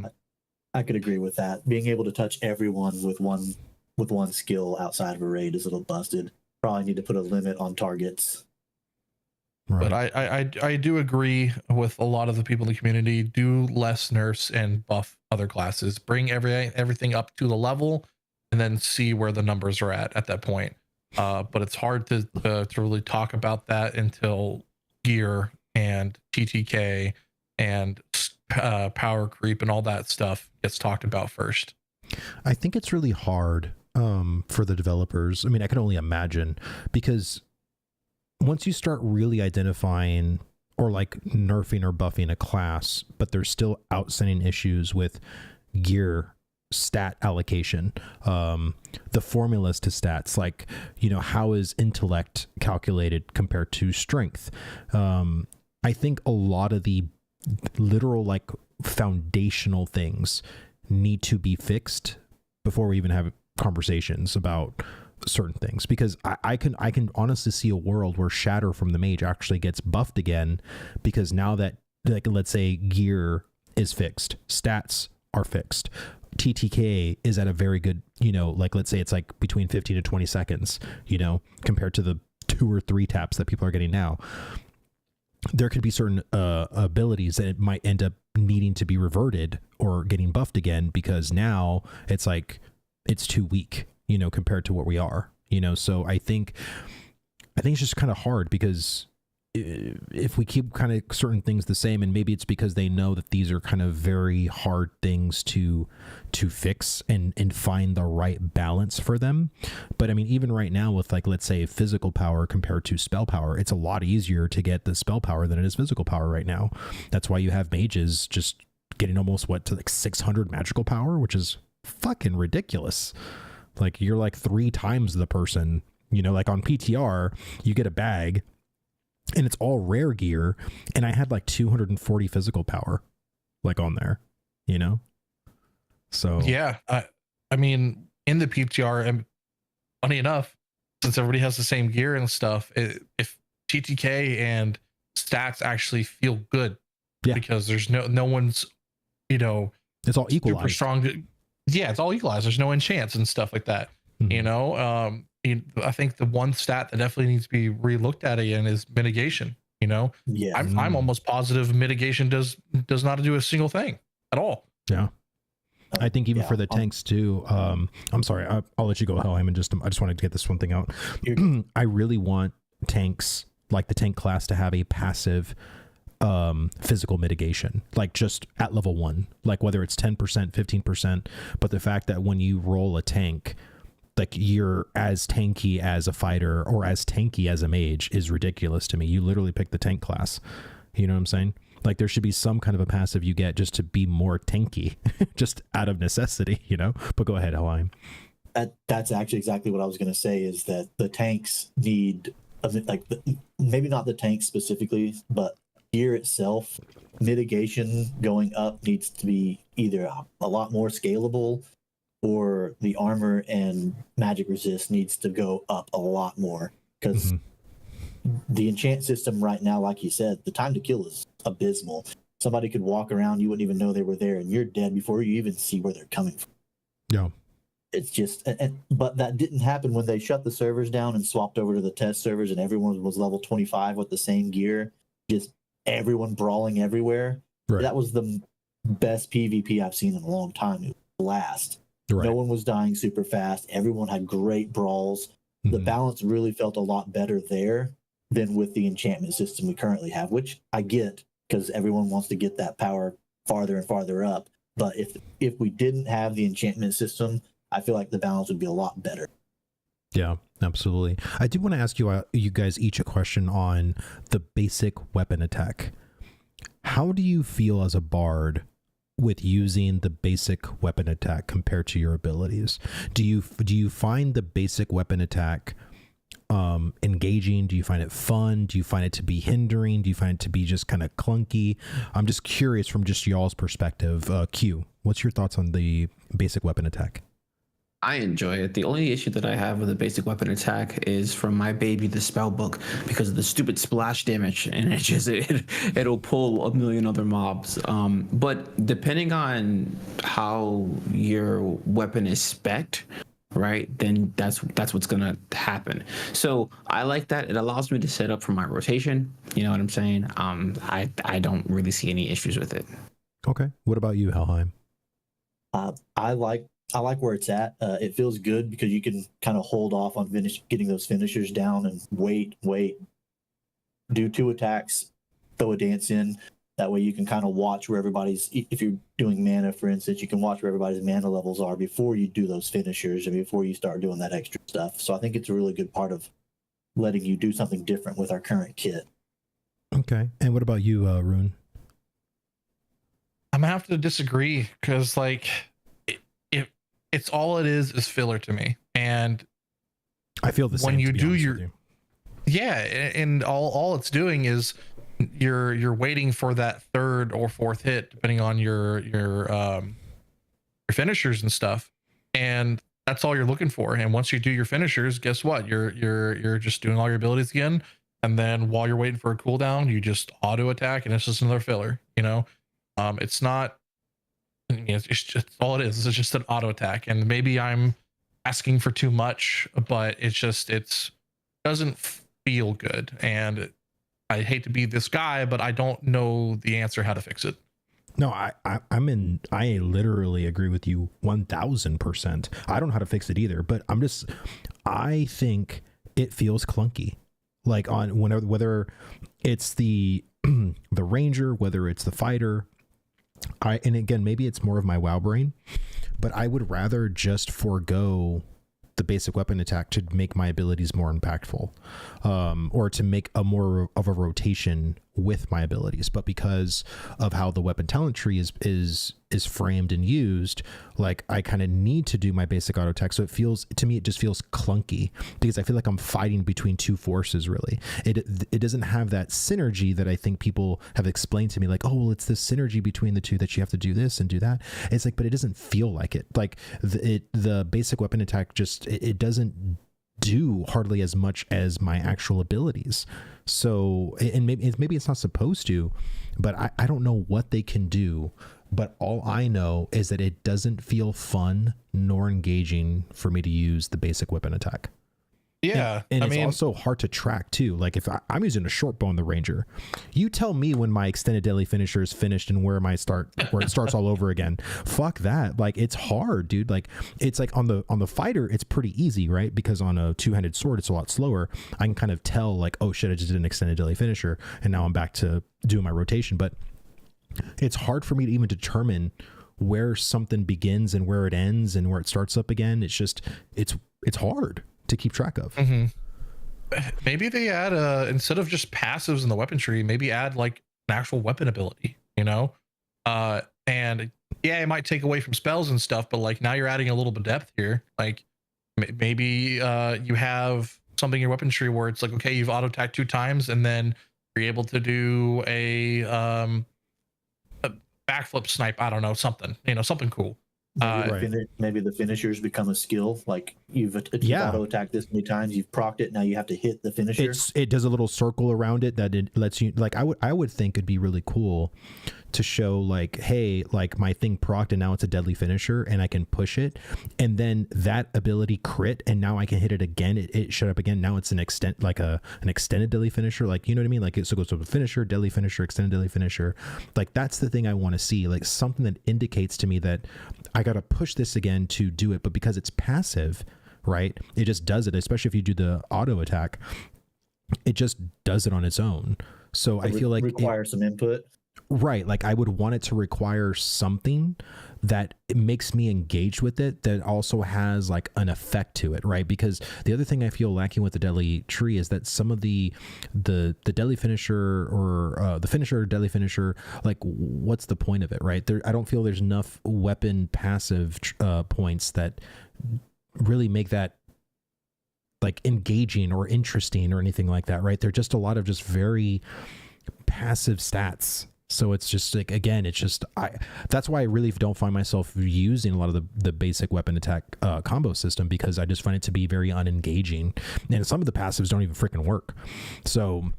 I could agree with that. Being able to touch everyone with one skill outside of a raid is a little busted. Probably need to put a limit on targets. Right. But I do agree with a lot of the people in the community. Do less nerfs and buff other classes. Bring everything up to the level, and then see where the numbers are at that point. But it's hard to really talk about that until gear and TTK and power creep and all that stuff gets talked about first. I think it's really hard for the developers. I mean, I can only imagine, because once you start really identifying or like nerfing or buffing a class, but there's still outstanding issues with gear stat allocation, the formulas to stats, like, you know, how is intellect calculated compared to strength? I think a lot of the literal, like, foundational things need to be fixed before we even have conversations about certain things, because I can honestly see a world where Shatter from the Mage actually gets buffed again, because now that, like, let's say gear is fixed, stats are fixed, TTK is at a very good, you know, like, let's say it's like between 15 to 20 seconds, you know, compared to the 2 or 3 taps that people are getting now. There could be certain abilities that it might end up needing to be reverted or getting buffed again, because now it's like, it's too weak, you know, compared to what we are, you know. So I think it's just kind of hard, because if we keep kind of certain things the same, and maybe it's because they know that these are kind of very hard things to fix and find the right balance for them. But I mean, even right now with, like, let's say physical power compared to spell power, it's a lot easier to get the spell power than it is physical power right now. That's why you have mages just getting almost to like 600 magical power, which is fucking ridiculous. Like, you're like 3 times the person, you know. Like on PTR, you get a bag and it's all rare gear, and I had like 240 physical power like on there, you know? So yeah, I mean, in the PTR, and funny enough, since everybody has the same gear and stuff, if TTK and stats actually feel good, yeah, because there's no one's, you know, it's all super equalized. strong. Yeah, it's all equalized. There's no enchants and stuff like that. Mhm. You know, I think the one stat that definitely needs to be relooked at again is mitigation. You know, Yeah. I'm almost positive mitigation does not do a single thing at all. Yeah. I think even Yeah, for the tanks too. I'm sorry, I'll let you go, Helheim. I just wanted to get this one thing out. I really want tanks, like the tank class, to have a passive physical mitigation, like just at level 1, like whether it's 10%, 15%, but the fact that when you roll a tank, like you're as tanky as a fighter or as tanky as a mage is ridiculous to me. You literally pick the tank class. You know what I'm saying? Like there should be some kind of a passive you get just to be more tanky, just out of necessity, you know? But go ahead, Helheim. That's actually exactly what I was going to say, is that the tanks need, like, maybe not the tanks specifically, but gear itself, mitigation going up needs to be either a lot more scalable, or the armor and magic resist needs to go up a lot more, because the enchant system right now, like you said, the time to kill is abysmal. Somebody could walk around, you wouldn't even know they were there, and you're dead before you even see where they're coming from. Yeah. It's just, but that didn't happen when they shut the servers down and swapped over to the test servers, and everyone was level 25 with the same gear, just everyone brawling everywhere. Right. That was the best PvP I've seen in a long time. It was a blast. Right. No one was dying super fast. Everyone had great brawls. The balance really felt a lot better there than with the enchantment system we currently have, which I get, because everyone wants to get that power farther and farther up. But if we didn't have the enchantment system, I feel like the balance would be a lot better. Yeah, absolutely. I do want to ask you guys each a question on the basic weapon attack. How do you feel as a bard with using the basic weapon attack compared to your abilities? Do you find the basic weapon attack engaging? Do you find it fun? Do you find it to be hindering? Do you find it to be just kind of clunky? I'm just curious from just y'all's perspective. Q, what's your thoughts on the basic weapon attack? I enjoy it. The only issue that I have with a basic weapon attack is from my baby, the spell book, because of the stupid splash damage, and it'll pull a million other mobs. But depending on how your weapon is spec'd, right, then that's what's gonna happen. So I like that. It allows me to set up for my rotation. You know what I'm saying? I don't really see any issues with it. Okay. What about you, Helheim? I like where it's at. It feels good because you can kind of hold off on getting those finishers down and wait, do 2 attacks, throw a dance in. That way you can kind of watch where everybody's, if you're doing mana, for instance, you can watch where everybody's mana levels are before you do those finishers and before you start doing that extra stuff. So I think it's a really good part of letting you do something different with our current kit. Okay. And what about you, Rune? I'm gonna have to disagree, because like it's all it is filler to me. And I feel the same when you do yeah, and all it's doing is you're waiting for that 3rd or 4th hit, depending on your finishers and stuff, and that's all you're looking for. And once you do your finishers, guess what? You're just doing all your abilities again, and then while you're waiting for a cooldown, you just auto attack, and it's just another filler. You know, it's not. It's just all it is. It's just an auto attack, and maybe I'm asking for too much, but it doesn't feel good. And I hate to be this guy, but I don't know the answer how to fix it. No, I literally agree with you 1000%. I don't know how to fix it either, but I think it feels clunky. Like whether it's the the ranger, whether it's the fighter. And again, maybe it's more of my WoW brain, but I would rather just forego the basic weapon attack to make my abilities more impactful, or to make a more of a rotation with my abilities, but because of how the weapon talent tree is framed and used, like I kind of need to do my basic auto attack. So it feels, to me, it just feels clunky because I feel like I'm fighting between two forces. Really, it doesn't have that synergy that I think people have explained to me, like, oh well, it's this synergy between the two that you have to do this and do that. It's like, but it doesn't feel like it. Like the basic weapon attack just it doesn't do hardly as much as my actual abilities. So, and maybe it's not supposed to, but I don't know what they can do. But all I know is that it doesn't feel fun nor engaging for me to use the basic weapon attack. Yeah, and it's also hard to track too. Like if I'm using a short bow on the Ranger, you tell me when my extended deadly finisher is finished and where it starts all over again. Fuck that. Like it's hard, dude. Like it's like on the fighter, it's pretty easy, right? Because on a two-handed sword, it's a lot slower. I can kind of tell like, oh shit, I just did an extended deadly finisher, and now I'm back to doing my rotation. But it's hard for me to even determine where something begins and where it ends and where it starts up again. It's just it's hard to keep track of. Maybe they add instead of just passives in the weapon tree, maybe add like an actual weapon ability, you know? And yeah, it might take away from spells and stuff, but like now you're adding a little bit of depth here. Like maybe you have something in your weapon tree where it's like, okay, you've auto attacked 2 times and then you're able to do a backflip snipe. I don't know, something, you know, something cool. Maybe the finishers become a skill. Like you've auto attacked this many times, you've procced it, now you have to hit the finisher. It does a little circle around it that it lets you, like I would think it'd be really cool to show like, hey, like my thing procced and now it's a deadly finisher and I can push it, and then that ability crit and now I can hit it again. It shut up again. Now it's an extended deadly finisher. Like, you know what I mean? Like it goes to a finisher, deadly finisher, extended deadly finisher. Like that's the thing I want to see. Like something that indicates to me that I got to push this again to do it, but because it's passive, right? It just does it, especially if you do the auto attack, it just does it on its own. So I feel like requires some input. Right. Like I would want it to require something that it makes me engaged with it, that also has like an effect to it, right? Because the other thing I feel lacking with the deadly tree is that some of the deadly finisher or the finisher, deadly finisher, like what's the point of it, right? I don't feel there's enough weapon passive points that really make that like engaging or interesting or anything like that, right? They're just a lot of just very passive stats. So it's just like, again, it's just, that's why I really don't find myself using a lot of the basic weapon attack combo system, because I just find it to be very unengaging. And some of the passives don't even freaking work. So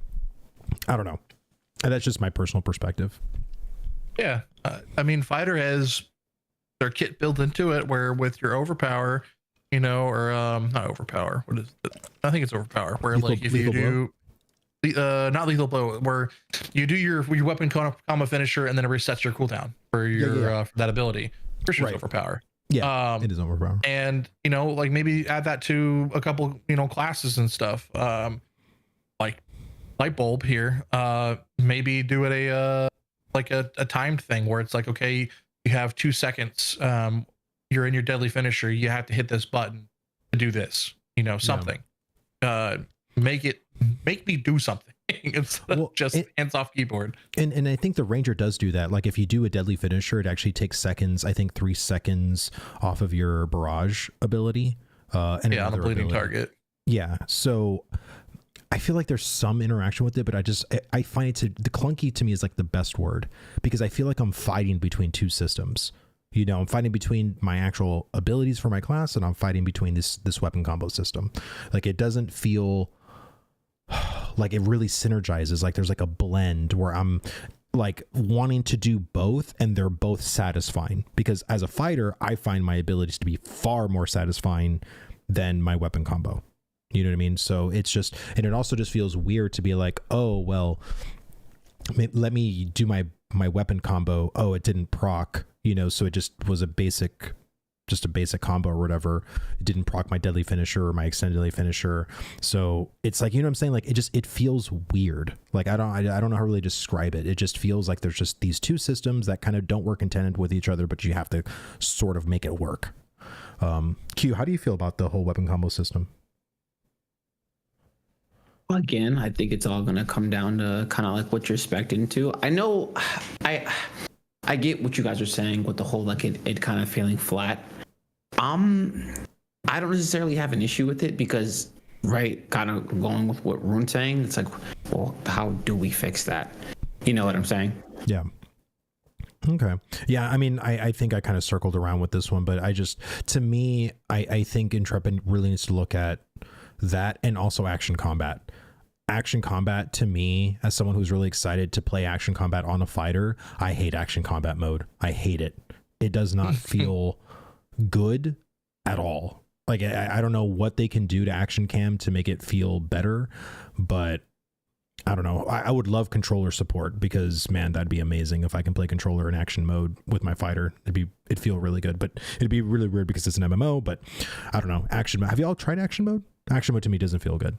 I don't know. And that's just my personal perspective. Yeah. I mean, fighter has their kit built into it where with your overpower, you know, or not overpower. What is it? I think it's overpower, where like if you do not lethal blow, where you do your weapon combo finisher and then it resets your cooldown for your for that ability. For sure, it's overpower. Yeah, it is overpower. And you know, like maybe add that to a couple, you know, classes and stuff. Like light bulb here. Maybe do it like a timed thing where it's like, okay, you have 2 seconds. You're in your deadly finisher. You have to hit this button to do this. You know, something. Make me do something instead of just hands off keyboard. And I think the Ranger does do that. Like if you do a deadly finisher, it actually takes seconds. I think 3 seconds off of your barrage ability. And on a bleeding target. Yeah. So I feel like there's some interaction with it, but I find it the clunky to me is like the best word, because I feel like I'm fighting between two systems. You know, I'm fighting between my actual abilities for my class, and I'm fighting between this weapon combo system. Like it doesn't feel like it really synergizes. Like there's like a blend where I'm like wanting to do both and they're both satisfying, because as a fighter, I find my abilities to be far more satisfying than my weapon combo. You know what I mean? So it's just, and it also just feels weird to be like, oh, well, let me do my weapon combo. Oh, it didn't proc, you know, so it just was a basic combo or whatever. It didn't proc my deadly finisher or my extended deadly finisher. So it's like, you know what I'm saying? Like it feels weird. Like I don't know how to really describe it. It just feels like there's just these two systems that kind of don't work in tandem with each other, but you have to sort of make it work. Q, how do you feel about the whole weapon combo system? Again, I think it's all gonna come down to kind of like what you're expecting to. I know, I get what you guys are saying with the whole like it kind of feeling flat. I don't necessarily have an issue with it because, right, kind of going with what Rune's saying, it's like, well, how do we fix that? You know what I'm saying? Yeah. Okay. Yeah. I mean, I think I kind of circled around with this one, but to me, I think Intrepid really needs to look at that and also action combat. Action combat, to me, as someone who's really excited to play action combat on a fighter, I hate action combat mode. I hate it. It does not feel good at all. Like, I don't know what they can do to action cam to make it feel better, but I don't know. I would love controller support because, man, that'd be amazing if I can play controller in action mode with my fighter. It'd feel really good, but it'd be really weird because it's an MMO. But I don't know. Action mode. Have you all tried action mode? Action mode to me doesn't feel good.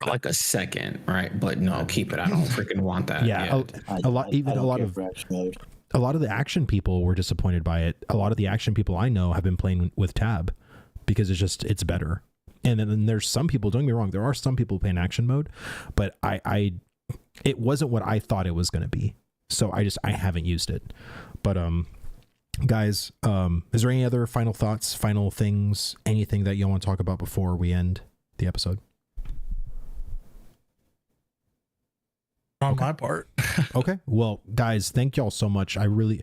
Like a second, right? But no, keep it. I don't freaking want that. Yeah, a lot of the action people were disappointed by it. A lot of the action people I know have been playing with tab because it's better. And then there's some people, don't get me wrong, there are some people playing action mode, but it wasn't what I thought it was going to be. So I haven't used it. But guys, is there any other final thoughts, final things, anything that you want to talk about before we end the episode? On my part. Okay. Well, guys, thank y'all so much. I really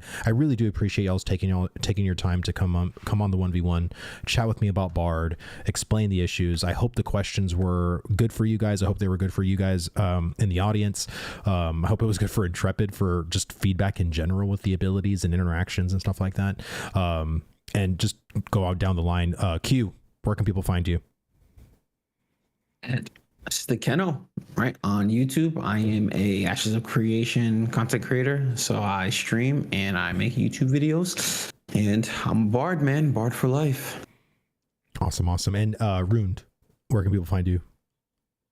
do appreciate y'all's taking your time to come on the 1v1, chat with me about Bard, explain the issues. I hope the questions were good for you guys. I hope they were good for you guys in the audience. I hope it was good for Intrepid for just feedback in general with the abilities and interactions and stuff like that. And just go out down the line. Q, where can people find you? This is the Keno, right? On YouTube, I am a Ashes of Creation content creator. So I stream and I make YouTube videos. And I'm Bard, man. Bard for life. Awesome. And Ruined, where can people find you?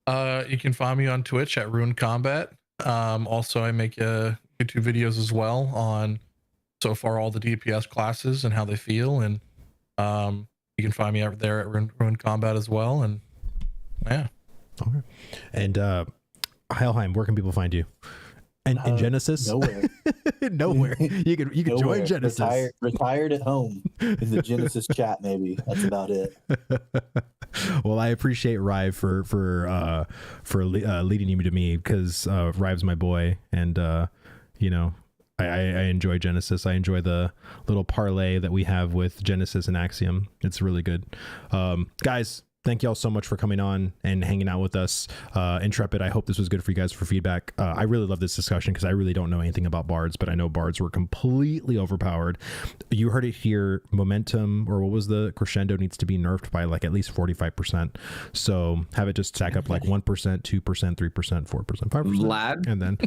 You can find me on Twitch at Ruined Combat. Also, I make YouTube videos as well on so far all the DPS classes and how they feel. And you can find me out there at Ruined Combat as well. And yeah. Okay. And Helheim, where can people find you? And in Genesis? Nowhere. You can join Genesis. Retired at home in the Genesis chat, maybe. That's about it. Well, I appreciate Rive for leading you to me because Rive's my boy, and you know, I enjoy Genesis. I enjoy the little parlay that we have with Genesis and Axiom. It's really good. Guys, thank y'all so much for coming on and hanging out with us. Intrepid, I hope this was good for you guys for feedback. I really love this discussion because I really don't know anything about bards, but I know bards were completely overpowered. You heard it here. Momentum, or what was the crescendo, needs to be nerfed by like at least 45%. So have it just stack up like 1%, 2%, 3%, 4%, 5%. Vlad. And then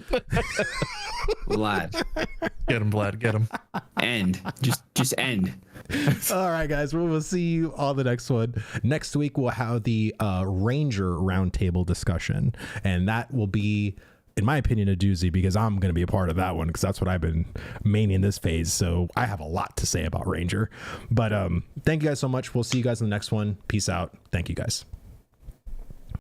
Vlad. Get him, Vlad. Get him. End. Just end. All right, guys, we'll see you on the next one. Next week, we'll have the Ranger Roundtable discussion, and that will be, in my opinion, a doozy because I'm going to be a part of that one because that's what I've been maining this phase. So I have a lot to say about Ranger. But thank you guys so much. We'll see you guys in the next one. Peace out. Thank you, guys.